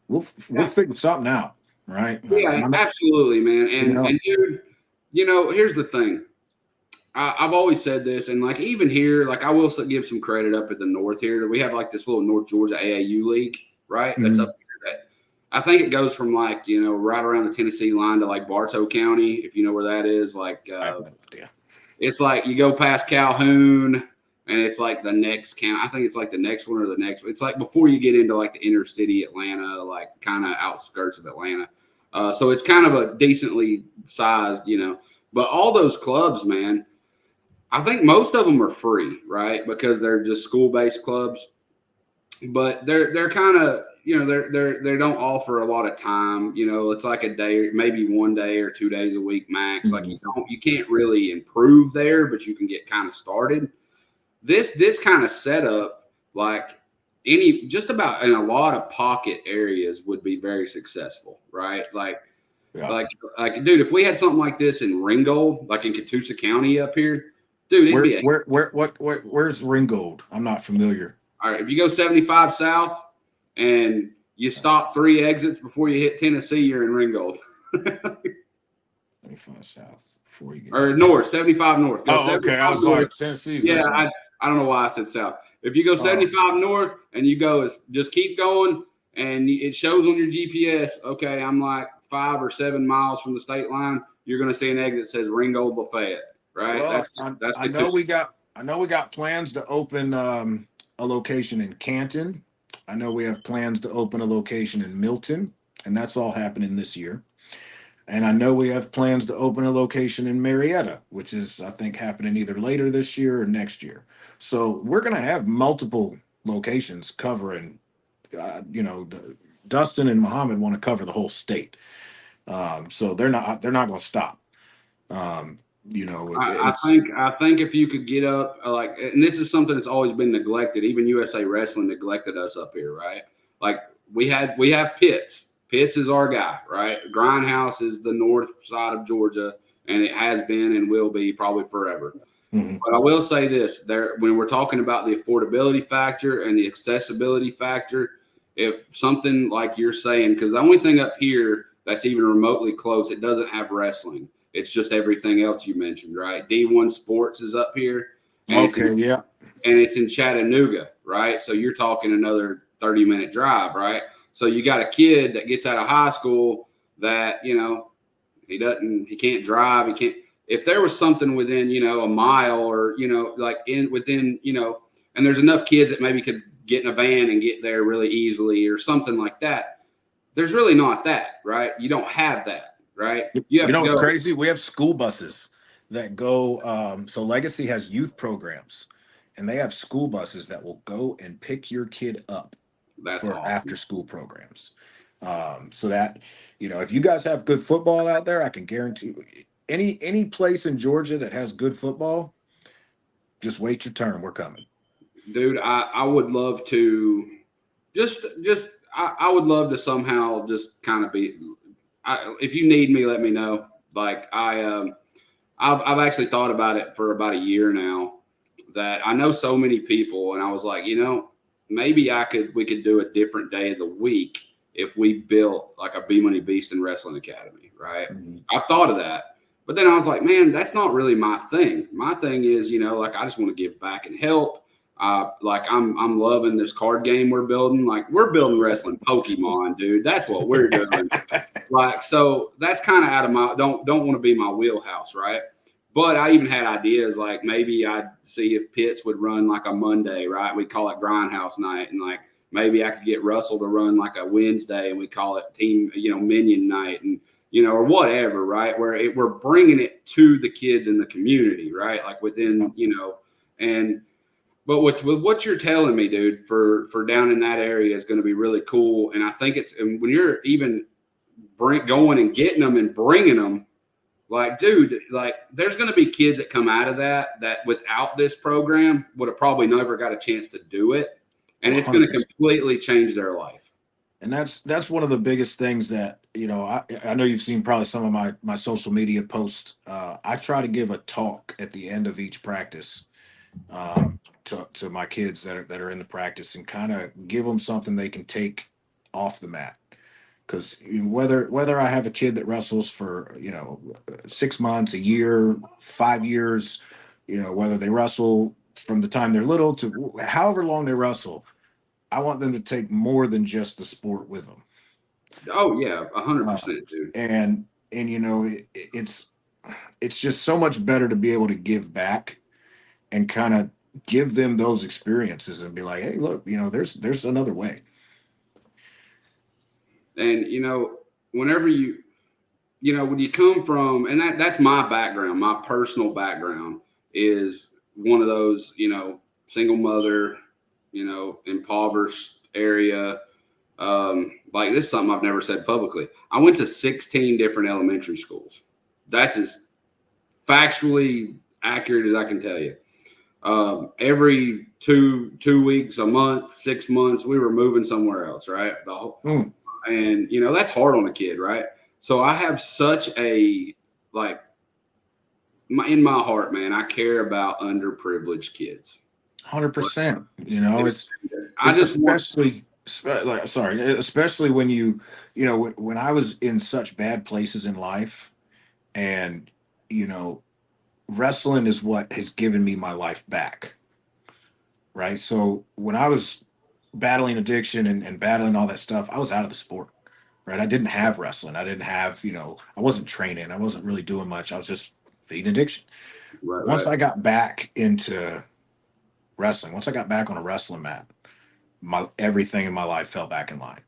We'll figure something out, right? Yeah, absolutely, man. And dude, here's the thing. I've always said this, and like even here, like I will give some credit up at the north here. We have like this little North Georgia AAU league, right? That's up here. I think it goes from like right around the Tennessee line to like Bartow County, if you know where that is. Like it's like you go past Calhoun, and it's like the next county. I think it's like the next one or the next. It's like before you get into like the inner city Atlanta, like kind of outskirts of Atlanta. So it's kind of a decently sized, But all those clubs, man, I think most of them are free, right? Because they're just school-based clubs. But they're kind of, they don't offer a lot of time. It's like a day, maybe 1 day or 2 days a week max. Like you can't really improve there, but you can get kind of started. This kind of setup, like just about in a lot of pocket areas would be very successful, right? Like, dude, if we had something like this in Ringgold, like in Catoosa County up here, dude, where's Ringgold? I'm not familiar. All right, if you go 75 south and you stop 3 exits before you hit Tennessee, you're in Ringgold. 75 south before you get or north, 75 north. Go okay. I was north. Like Tennessee's. Yeah, I don't know why I said south. If you go 75 north and you go, just keep going, and it shows on your GPS. Okay, I'm like 5 or 7 miles from the state line. You're going to see an exit that says Ringgold Lafayette. Right. Well, I know we got plans to open a location in Canton. I know we have plans to open a location in Milton, and that's all happening this year. And I know we have plans to open a location in Marietta, which is, I think, happening either later this year or next year. So we're going to have multiple locations covering, Dustin and Muhammad want to cover the whole state. So they're not going to stop. Um, it's I think if you could get up like, and this is something that's always been neglected. Even USA Wrestling neglected us up here, right? Like we have Pitts. Pitts is our guy, right? Grindhouse is the north side of Georgia, and it has been and will be probably forever. mhm. But I will say this: there, when we're talking about the affordability factor and the accessibility factor, if something like you're saying, because the only thing up here that's even remotely close, it doesn't have wrestling. It's just everything else you mentioned, right? D1 Sports is up here, and Okay, yeah. it's in Chattanooga, right? So you're talking another 30-minute drive, right? So you got a kid that gets out of high school that, he can't drive, he can't. If there was something within, a mile or, like in within, and there's enough kids that maybe could get in a van and get there really easily or something like that. There's really not that, right? You don't have that, right? You You have to know what's go. crazy? We have school buses that go. So Legacy has youth programs, and they have school buses that will go and pick your kid up That's for after awesome. school programs. So that if you guys have good football out there, I can guarantee any place in Georgia that has good football, just wait your turn. We're coming. Dude, I would love to just I would love to somehow just kind of be. If you need me, let me know. Like I've actually thought about it for about a year now. That I know so many people, and I was like, maybe we could do a different day of the week if we built like a Bmoney Beastin Wrestling Academy, right? Mhm. I've thought of that, but then I was like, man, that's not really my thing. My thing is, like I just want to give back and help. Like I'm loving this card game we're building. Like we're building wrestling Pokemon, dude. That's what we're doing. Like, so that's kind of out of my don't want to be my wheelhouse, right? But I even had ideas like maybe I'd see if Pitts would run like a Monday, right? We call it Grindhouse Night, and like maybe I could get Russell to run like a Wednesday, and we call it Team Minion Night, and or whatever, right? Where we're bringing it to the kids in the community, right? Like within and but with what you're telling me, dude, for down in that area is going to be really cool, and I think and when you're even going and getting them and bringing them, like, dude, like there's going to be kids that come out of that without this program would have probably never got a chance to do it, and it's going to 100%. completely change their life. And that's one of the biggest things that I know you've seen probably some of my social media posts. I try to give a talk at the end of each practice, to my kids that are in the practice, and kind of give them something they can take off the mat. Because whether I have a kid that wrestles for 6 months, a year, 5 years, whether they wrestle from the time they're little to however long they wrestle, I want them to take more than just the sport with them. Oh yeah, Uh, 100%, dude. and it's just so much better to be able to give back and kind of give them those experiences and be like, hey, look, there's another way. And whenever when you come from, and that's my background, my personal background is one of those, single mother, impoverished area. Like this is something I've never said publicly. I went to 16 different elementary schools. That's as factually accurate as I can tell you. Every two weeks, a month, 6 months, we were moving somewhere else, right? Mm, And that's hard on a kid, right? So I have such a like in my heart, man. I care about underprivileged kids. 100%. And I It's just want. especially when when I was in such bad places in life, and you know wrestling is what has given me my life back, right? So when I was battling addiction and battling all that stuff, I was out of the sport, right? I didn't have wrestling. I didn't have, I wasn't training. I wasn't really doing much. I was just feeding addiction. Right, Once right. I got back into wrestling, once I got back on a wrestling mat, my everything in my life fell back in line.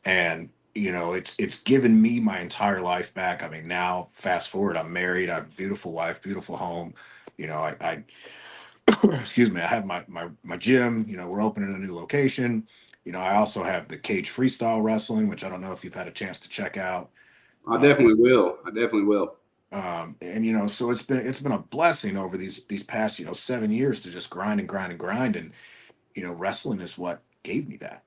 And it's given me my entire life back. I mean, now fast forward, I'm married, I have a beautiful wife, beautiful home. I excuse me, I have my gym. We're opening a new location, I also have the cage freestyle wrestling, which I don't know if you've had a chance to check out. I definitely will. I definitely will. And so it's been a blessing over these past 7 years to just grind and grind and grind, and wrestling is what gave me that.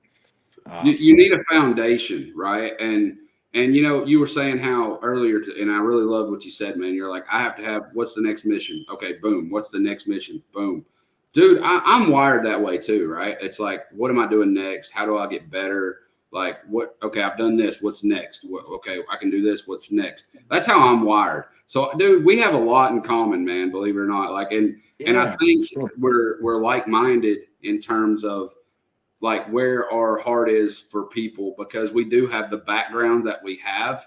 You need a foundation, right? And you were saying how earlier, and I really love what you said, man. You're like, I have to have, what's the next mission? Okay, boom. What's the next mission? Boom. Dude, I'm wired that way too, right? It's like, what am I doing next? How do I get better? Like, what? Okay, I've done this. What's next? Okay, I can do this. What's next? That's how I'm wired. So, dude, we have a lot in common, man. Believe it or not. Like, and I Yeah, think sure. we're like minded in terms of like where our heart is for people, because we do have the background that we have.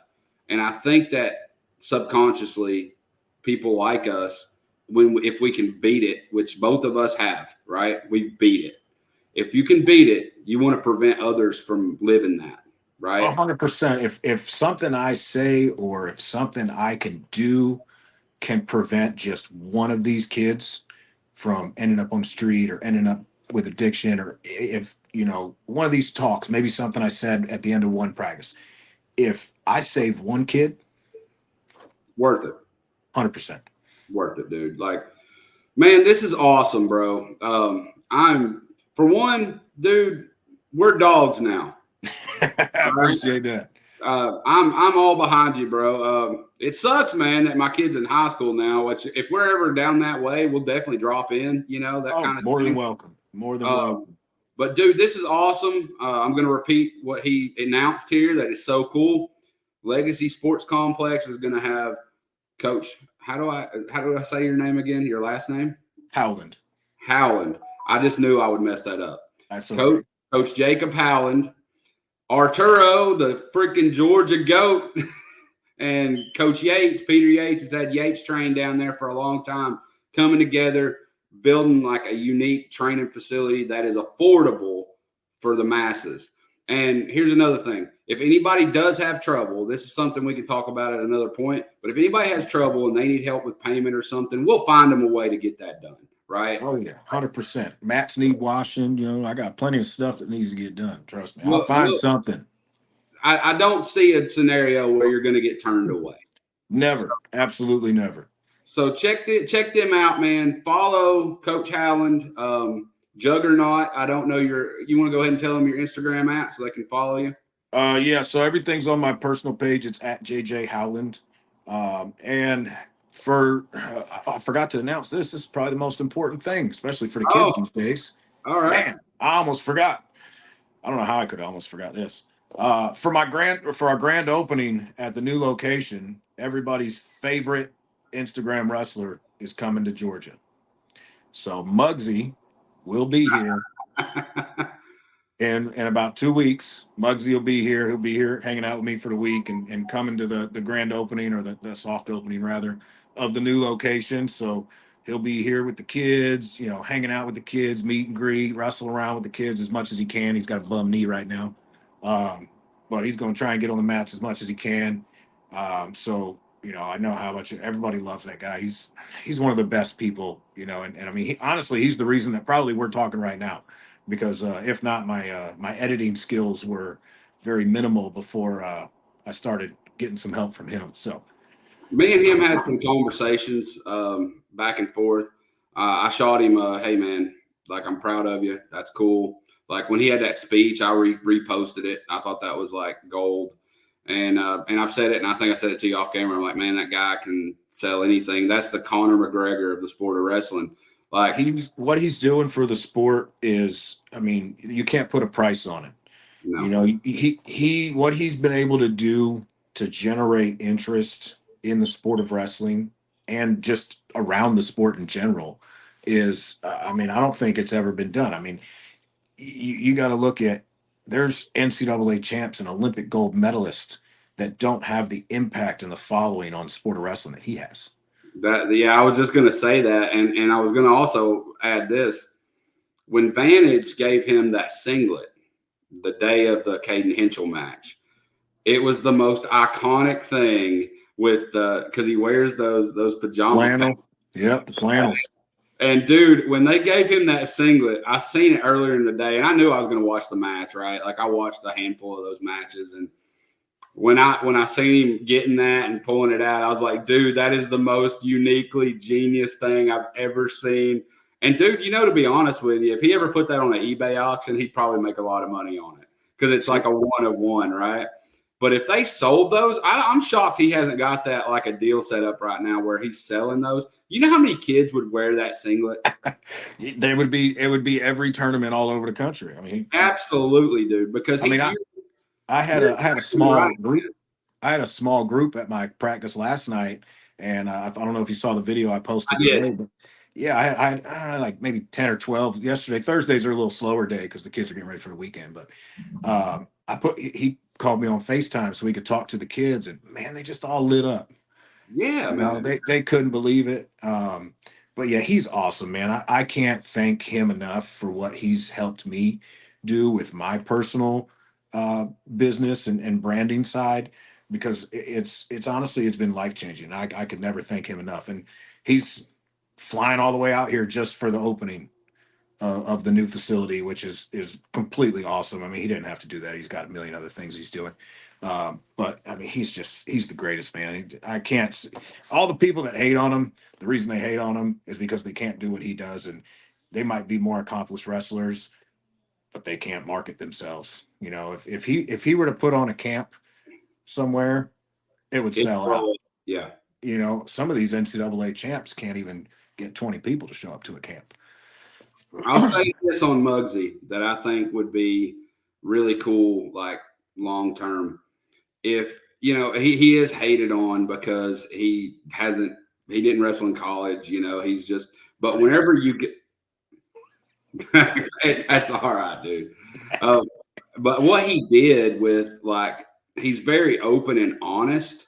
And I think that subconsciously people like us, if we can beat it, which both of us have, right? We've beat it. If you can beat it, you want to prevent others from living that, right? 100%. If something I say or if something I can do can prevent just one of these kids from ending up on the street or ending up with addiction, or if one of these talks, maybe something I said at the end of one practice, if I save one kid, Worth it. 100%. Worth it, dude. Like, man, this is awesome, bro. I'm, for one, dude, we're dogs now. I appreciate that. I'm all behind you, bro. It sucks, man, that my kid's in high school now. Which, if we're ever down that way, we'll definitely drop in. That Oh, kind of more than thing. welcome. More than Um, welcome. but dude, this is awesome. I'm going to repeat what he announced here. That is so cool. Legacy Sports Complex is going to have Coach. How do I say your name again? Your last name? Howland. Howland. I just knew I would mess that up. That's Coach okay. Coach Jacob Howland, Arturo, the freaking Georgia goat. And Coach Yates, Peter Yates, has had Yates train down there for a long time, coming together, building like a unique training facility that is affordable for the masses. And here's another thing. If anybody does have trouble, this is something we can talk about at another point, but if anybody has trouble and they need help with payment or something, we'll find them a way to get that done, right? Oh yeah, 100%. Mats need washing. I got plenty of stuff that needs to get done. Trust me, I'll find We'll, something. I don't see a scenario where you're going to get turned away. Never, absolutely never. So check them out, man. Follow Coach Howland, Juggernaut. I don't know you want to go ahead and tell them your Instagram at so they can follow you? Yeah, so everything's on my personal page. It's at JJ Howland. And I forgot to announce this. This is probably the most important thing, especially for the kids Oh, these days. all right. Man, I almost forgot. I don't know how I could have almost forgot this. For our grand opening at the new location, everybody's favorite Instagram wrestler is coming to Georgia. So Mugzy will be here in about 2 weeks. Muggsy will be here. He'll be here hanging out with me for the week and coming to the grand opening, or the soft opening rather, of the new location. So he'll be here with the kids, hanging out with the kids, meet and greet, wrestle around with the kids as much as he can. He's got a bum knee right now. But he's going to try and get on the mats as much as he can. So I know how much everybody loves that guy. He's one of the best people, and I mean, honestly, he's the reason that probably we're talking right now, because if not, my editing skills were very minimal before I started getting some help from him. So Me and him had some conversations back and forth. I shot him, hey, man, like, I'm proud of you. That's cool. Like, when he had that speech, I reposted it. I thought that was like gold. And I've said it, and I think I said it to you off camera. I'm like, man, that guy can sell anything. That's the Conor McGregor of the sport of wrestling. Like, what he's doing for the sport is, I mean, you can't put a price on it. He what he's been able to do to generate interest in the sport of wrestling and just around the sport in general is, I mean, I don't think it's ever been done. I mean, you got to look at, there's NCAA champs and Olympic gold medalists that don't have the impact and the following on sport of wrestling that he has. I was just gonna say that, and I was gonna also add this. When Vantage gave him that singlet the day of the Caden Henschel match, it was the most iconic thing, with because he wears those pajama Flannel. pants. Yep, the flannels. And dude, when they gave him that singlet, I seen it earlier in the day, and I knew I was going to watch the match, right? Like I watched a handful of those matches, and when I seen him getting that and pulling it out, I was like, dude, that is the most uniquely genius thing I've ever seen. And dude, to be honest with you, if he ever put that on an eBay auction, he'd probably make a lot of money on it because it's like a one of one, right? But if they sold those, I'm shocked he hasn't got that like a deal set up right now where he's selling those. You know how many kids would wear that singlet? It would be every tournament all over the country. I mean, Absolutely, dude. Because I mean, I had you're a exactly small right, group. man. I had a small group at my practice last night, and I don't know if you saw the video I I posted did. today, but yeah, I had like maybe 10 or 12 yesterday. Thursdays are a little slower day because the kids are getting ready for the weekend. But he called me on FaceTime so we could talk to the kids, and man, they just all lit up. Yeah, man. They couldn't believe it. But yeah, he's awesome, man. I can't thank him enough for what he's helped me do with my personal business and branding side because it's honestly it's been life changing. I could never thank him enough. And he's flying all the way out here just for the opening of the new facility, which is completely awesome. I mean, he didn't have to do that. He's got a million other things he's doing. But I mean, he's the greatest, man. I can't. All the people that hate on him, the reason they hate on him is because they can't do what he does, and they might be more accomplished wrestlers, but they can't market themselves. If he were to put on a camp somewhere, it would It's sell out. rolling. Yeah. Some of these NCAA champs can't even get 20 people to show up to a camp. I'll say this on Muggsy that I think would be really cool, like long term. If he is hated on because he didn't wrestle in college, he's just but whenever you get that's all right, dude. Um, but what he did with he's very open and honest.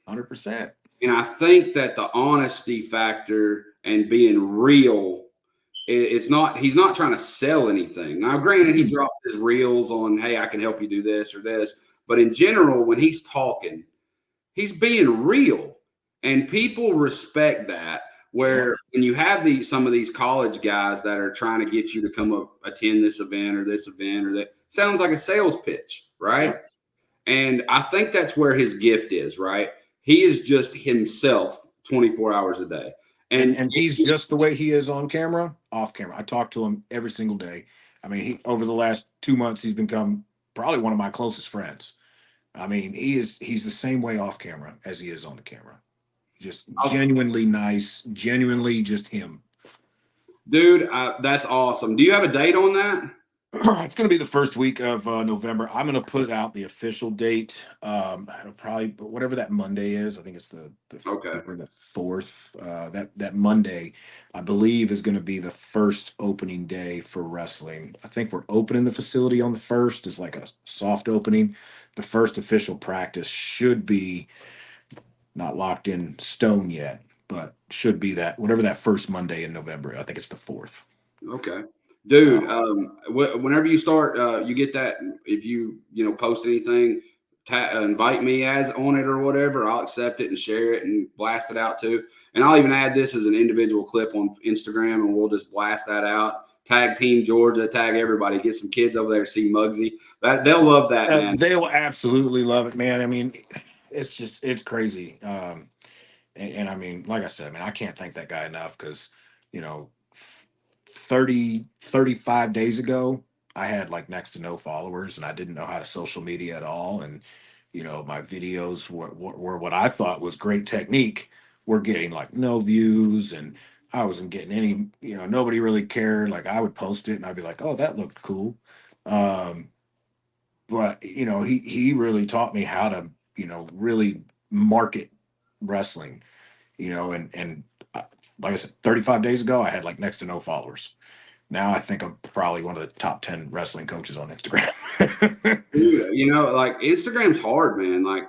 100%. And I think that the honesty factor and being real, he's not trying to sell anything. Now, granted, he dropped his reels on, hey, I can help you do this or this. But in general, when he's talking, he's being real. And people respect that. Where when you have some of these college guys that are trying to get you to come up, attend this event or that sounds like a sales pitch, right? Yep. And I think that's where his gift is, right? He is just himself 24 hours a day. And he's just the way he is on camera, off camera. I talk to him every single day. I mean, over the last 2 months, he's become probably one of my closest friends. I mean, he's the same way off camera as he is on the camera. Just genuinely nice, genuinely just him. Dude, that's awesome. Do you have a date on that? It's going to be the first week of November. I'm going to put out the official date. It'll probably whatever that Monday is. I think it's the Okay. or the 4th. That Monday, I believe, is going to be the first opening day for wrestling. I think we're opening the facility on the 1st. Is like a soft opening. The first official practice should be not locked in stone yet, but should be that whatever that first Monday in November. I think it's the 4th. Okay. Dude, whenever you start, you get that. If you post anything, invite me as on it or whatever. I'll accept it and share it and blast it out too. And I'll even add this as an individual clip on Instagram, and we'll just blast that out. Tag Team Georgia, tag everybody. Get some kids over there to see Muggsy. They'll love that, man. They'll absolutely love it, man. I mean, it's crazy. And I mean, like I said, I mean, I can't thank that guy enough because, you know, 35 days ago, I had like next to no followers and I didn't know how to social media at all. And, my videos were what I thought was great technique. Were getting like no views and I wasn't getting any, nobody really cared. Like I would post it and I'd be like, oh, that looked cool. But, he really taught me how to, really market wrestling, and like I said, 35 days ago, I had like next to no followers. Now I think I'm probably one of the top 10 wrestling coaches on Instagram. Dude, like Instagram's hard, man. Like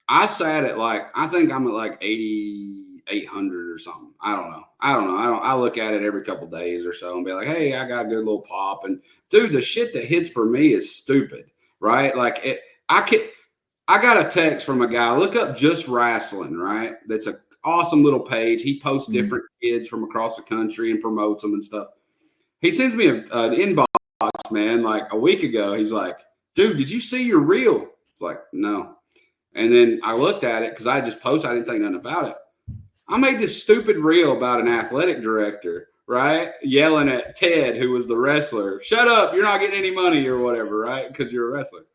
I sat at I think I'm at like 8,800 or something. I don't know. I look at it every couple days or so and be like, hey, I got a good little pop. And dude, the shit that hits for me is stupid, right? I got a text from a guy. Look up Just Wrestling, right? That's awesome little page. He posts different kids from across the country and promotes them and stuff. He sends me an inbox, man, like a week ago. He's like, dude, did you see your reel? It's like, no. And then I looked at it because I just posted. I didn't think nothing about it. I made this stupid reel about an athletic director, right? Yelling at Ted, who was the wrestler. Shut up. You're not getting any money or whatever, right? Because you're a wrestler.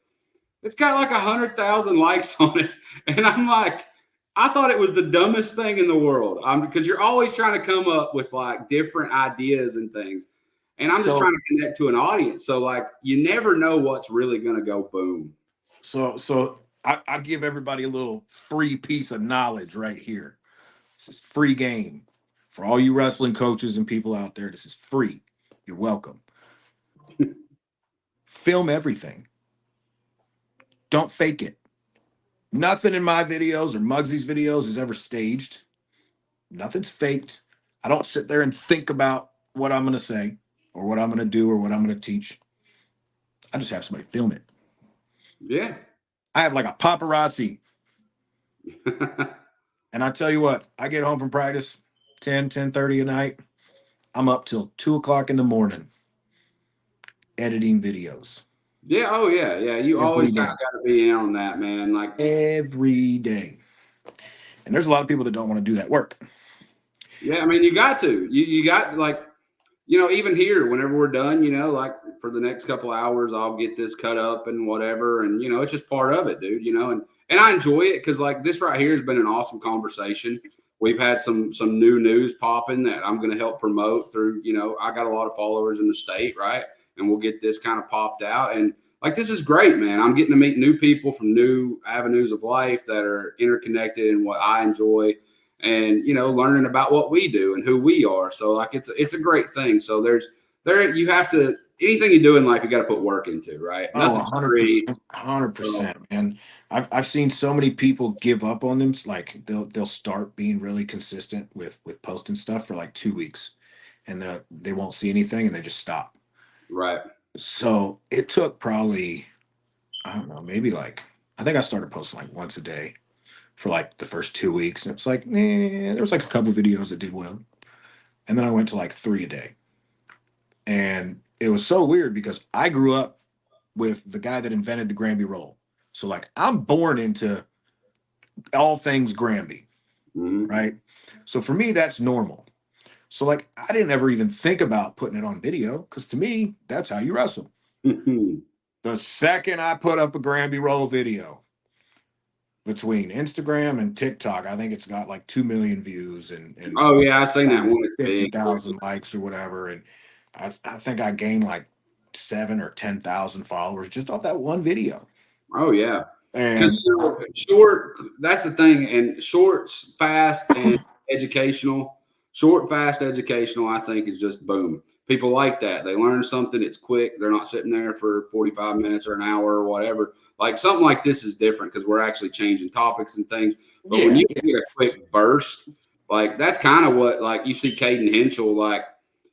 It's got like 100,000 likes on it. And I'm like, I thought it was the dumbest thing in the world. Because you're always trying to come up with like different ideas and things. And I'm just trying to connect to an audience. So like, you never know what's really going to go boom. So I give everybody a little free piece of knowledge right here. This is free game for all you wrestling coaches and people out there. This is free. You're welcome. Film everything. Don't fake it. Nothing in my videos or Mugsy's videos is ever staged. Nothing's faked. I don't sit there and think about what I'm going to say or what I'm going to do or what I'm going to teach. I just have somebody film it. Yeah. I have like a paparazzi. And I tell you what, I get home from practice 10:30 at night. I'm up till 2 o'clock in the morning editing videos. Yeah. Oh, yeah. Yeah. You always got to be in on that, man. Like every day. And there's a lot of people that don't want to do that work. Yeah. I mean, you got to. You got like, even here, whenever we're done, like for the next couple hours, I'll get this cut up and whatever. And, it's just part of it, dude, and I enjoy it because like this right here has been an awesome conversation. We've had some new news popping that I'm going to help promote through, I got a lot of followers in the state, right? And we'll get this kind of popped out. And like, this is great, man. I'm getting to meet new people from new avenues of life that are interconnected in what I enjoy and, learning about what we do and who we are. So like, it's a great thing. So you have to, anything you do in life, you got to put work into, right? Nothing's 100%, 100%, man. I've seen so many people give up on them. Like they'll start being really consistent with posting stuff for like 2 weeks, and they won't see anything, and they just stop. Right. So it took probably, I don't know, maybe like I think I started posting like once a day for like the first 2 weeks, and it was like, there was like a couple videos that did well, and then I went to like 3 a day, and it was so weird because I grew up with the guy that invented the Granby roll. So like I'm born into all things Granby, right? So for me, that's normal. So like I didn't ever even think about putting it on video because to me, that's how you wrestle. The second I put up a Granby roll video between Instagram and TikTok, I think it's got like 2 million views and oh yeah, I seen that one. 50,000 likes or whatever. And I think I gained like 7 or 10,000 followers just off that one video. Oh yeah, and short. That's the thing, and shorts, fast, and educational. Short, fast, educational. I think is just boom. People like that. They learn something. It's quick. They're not sitting there for 45 minutes or an hour or whatever. Like something like this is different because we're actually changing topics and things. But when you get a quick burst, like that's kind of what like you see Caden Henschel like.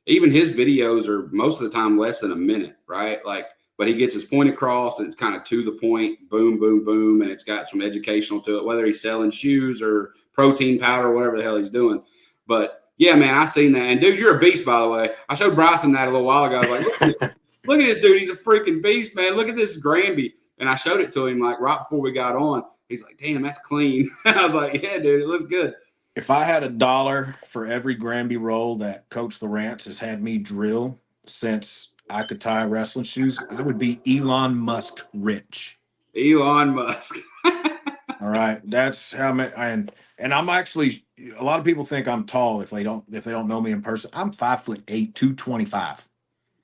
Even his videos are most of the time less than a minute, right? Like, but he gets his point across and it's kind of to the point, boom, boom, boom. And it's got some educational to it, whether he's selling shoes or protein powder or whatever the hell he's doing. But yeah, man, I seen that. And dude, you're a beast, by the way. I showed Bryson that a little while ago. I was like, look at this dude. He's a freaking beast, man. Look at this Granby. And I showed it to him like right before we got on. He's like, damn, that's clean. I was like, yeah, dude, it looks good. If I had $1 for every Granby roll that Coach Lawrence has had me drill since I could tie wrestling shoes, I would be Elon Musk rich. Elon Musk. All right, that's how many. And I'm actually. A lot of people think I'm tall if they don't know me in person. I'm 5'8", 225.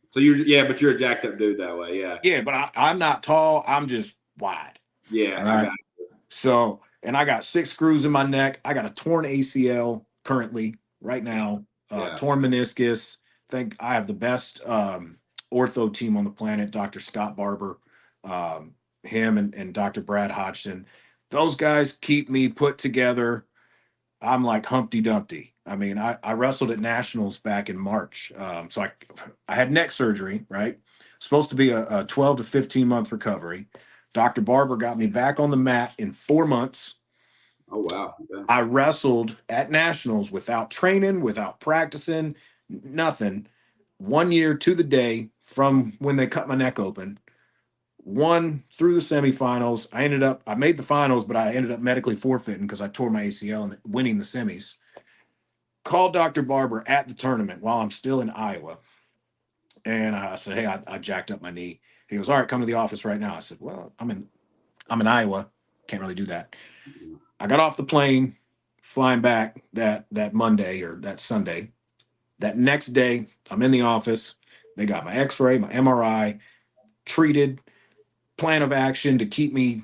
So but you're a jacked up dude that way, yeah. Yeah, but I'm not tall. I'm just wide. Yeah, all right. So. And I got 6 screws in my neck. I got a torn ACL currently, right now. Torn meniscus. I think I have the best ortho team on the planet, Dr. Scott Barber, him and Dr. Brad Hodgson. Those guys keep me put together. I'm like Humpty Dumpty. I mean, I wrestled at Nationals back in March. So I had neck surgery, right? Supposed to be a 12 to 15 month recovery. Dr. Barber got me back on the mat in 4 months. Oh, wow. Yeah. I wrestled at nationals without training, without practicing, nothing. 1 year to the day from when they cut my neck open. Won through the semifinals. I made the finals, but I ended up medically forfeiting because I tore my ACL and winning the semis. Called Dr. Barber at the tournament while I'm still in Iowa. And I said, hey, I jacked up my knee. He goes, all right, come to the office right now. I said, well, I'm in Iowa. Can't really do that. I got off the plane, flying back that Monday or that Sunday. That next day, I'm in the office. They got my X-ray, my MRI, treated, plan of action to keep me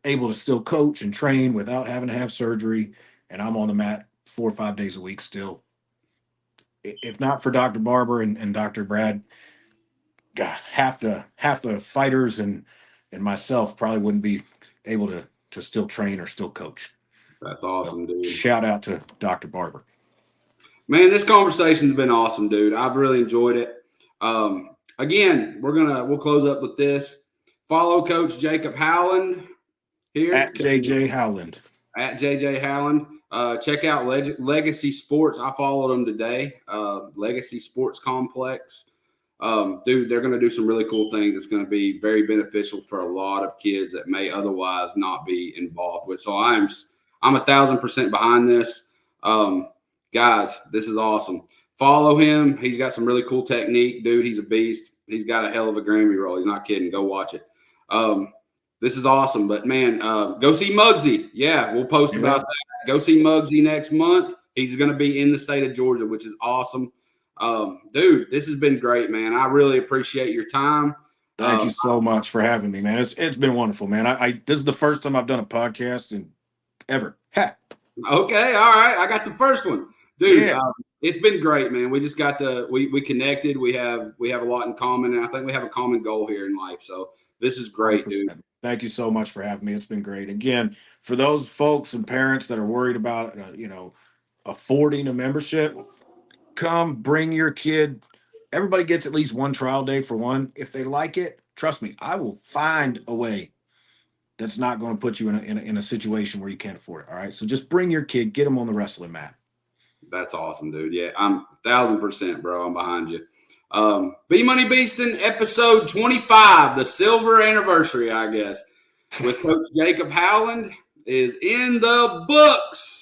able to still coach and train without having to have surgery. And I'm on the mat 4 or 5 days a week still. If not for Dr. Barber and Dr. Brad, God, half the fighters and myself probably wouldn't be able to still train or still coach. That's So awesome, dude. shout out to Dr. Barber. Man, this conversation's been awesome, dude. I've really enjoyed it. Again, we'll close up with this. Follow Coach Jacob Howland here At JJ Howland. At JJ Howland. Check out Legacy Sports. I followed them today. Legacy Sports Complex. Dude, they're going to do some really cool things. It's going to be very beneficial for a lot of kids that may otherwise not be involved with. So I'm 1,000% behind this. Guys, this is awesome. Follow him. He's got some really cool technique, dude. He's a beast. He's got a hell of a Grammy role. He's not kidding. Go watch it. This is awesome. But man, go see Mugzy. Yeah, we'll post about that. Go see Mugzy next month. He's going to be in the state of Georgia, which is awesome. Dude, this has been great, man. I really appreciate your time. Thank you so much for having me, man. It's been wonderful, man. This is the first time I've done a podcast in ever. Ha. Okay, all right. I got the first one, dude. Yeah. It's been great, man. We just got we connected. We have a lot in common, and I think we have a common goal here in life. So this is great, 100%. Dude. Thank you so much for having me. It's been great. Again, for those folks and parents that are worried about affording a membership, come bring your kid. Everybody gets at least one trial day for one. If they like it, trust me, I will find a way that's not going to put you in a situation where you can't afford it. All right. So just bring your kid, get them on the wrestling mat. That's awesome, dude. Yeah, I'm 1,000%, bro. I'm behind you. Bmoney Beastin, episode 25, the silver anniversary, I guess, with Coach Jacob Howland is in the books.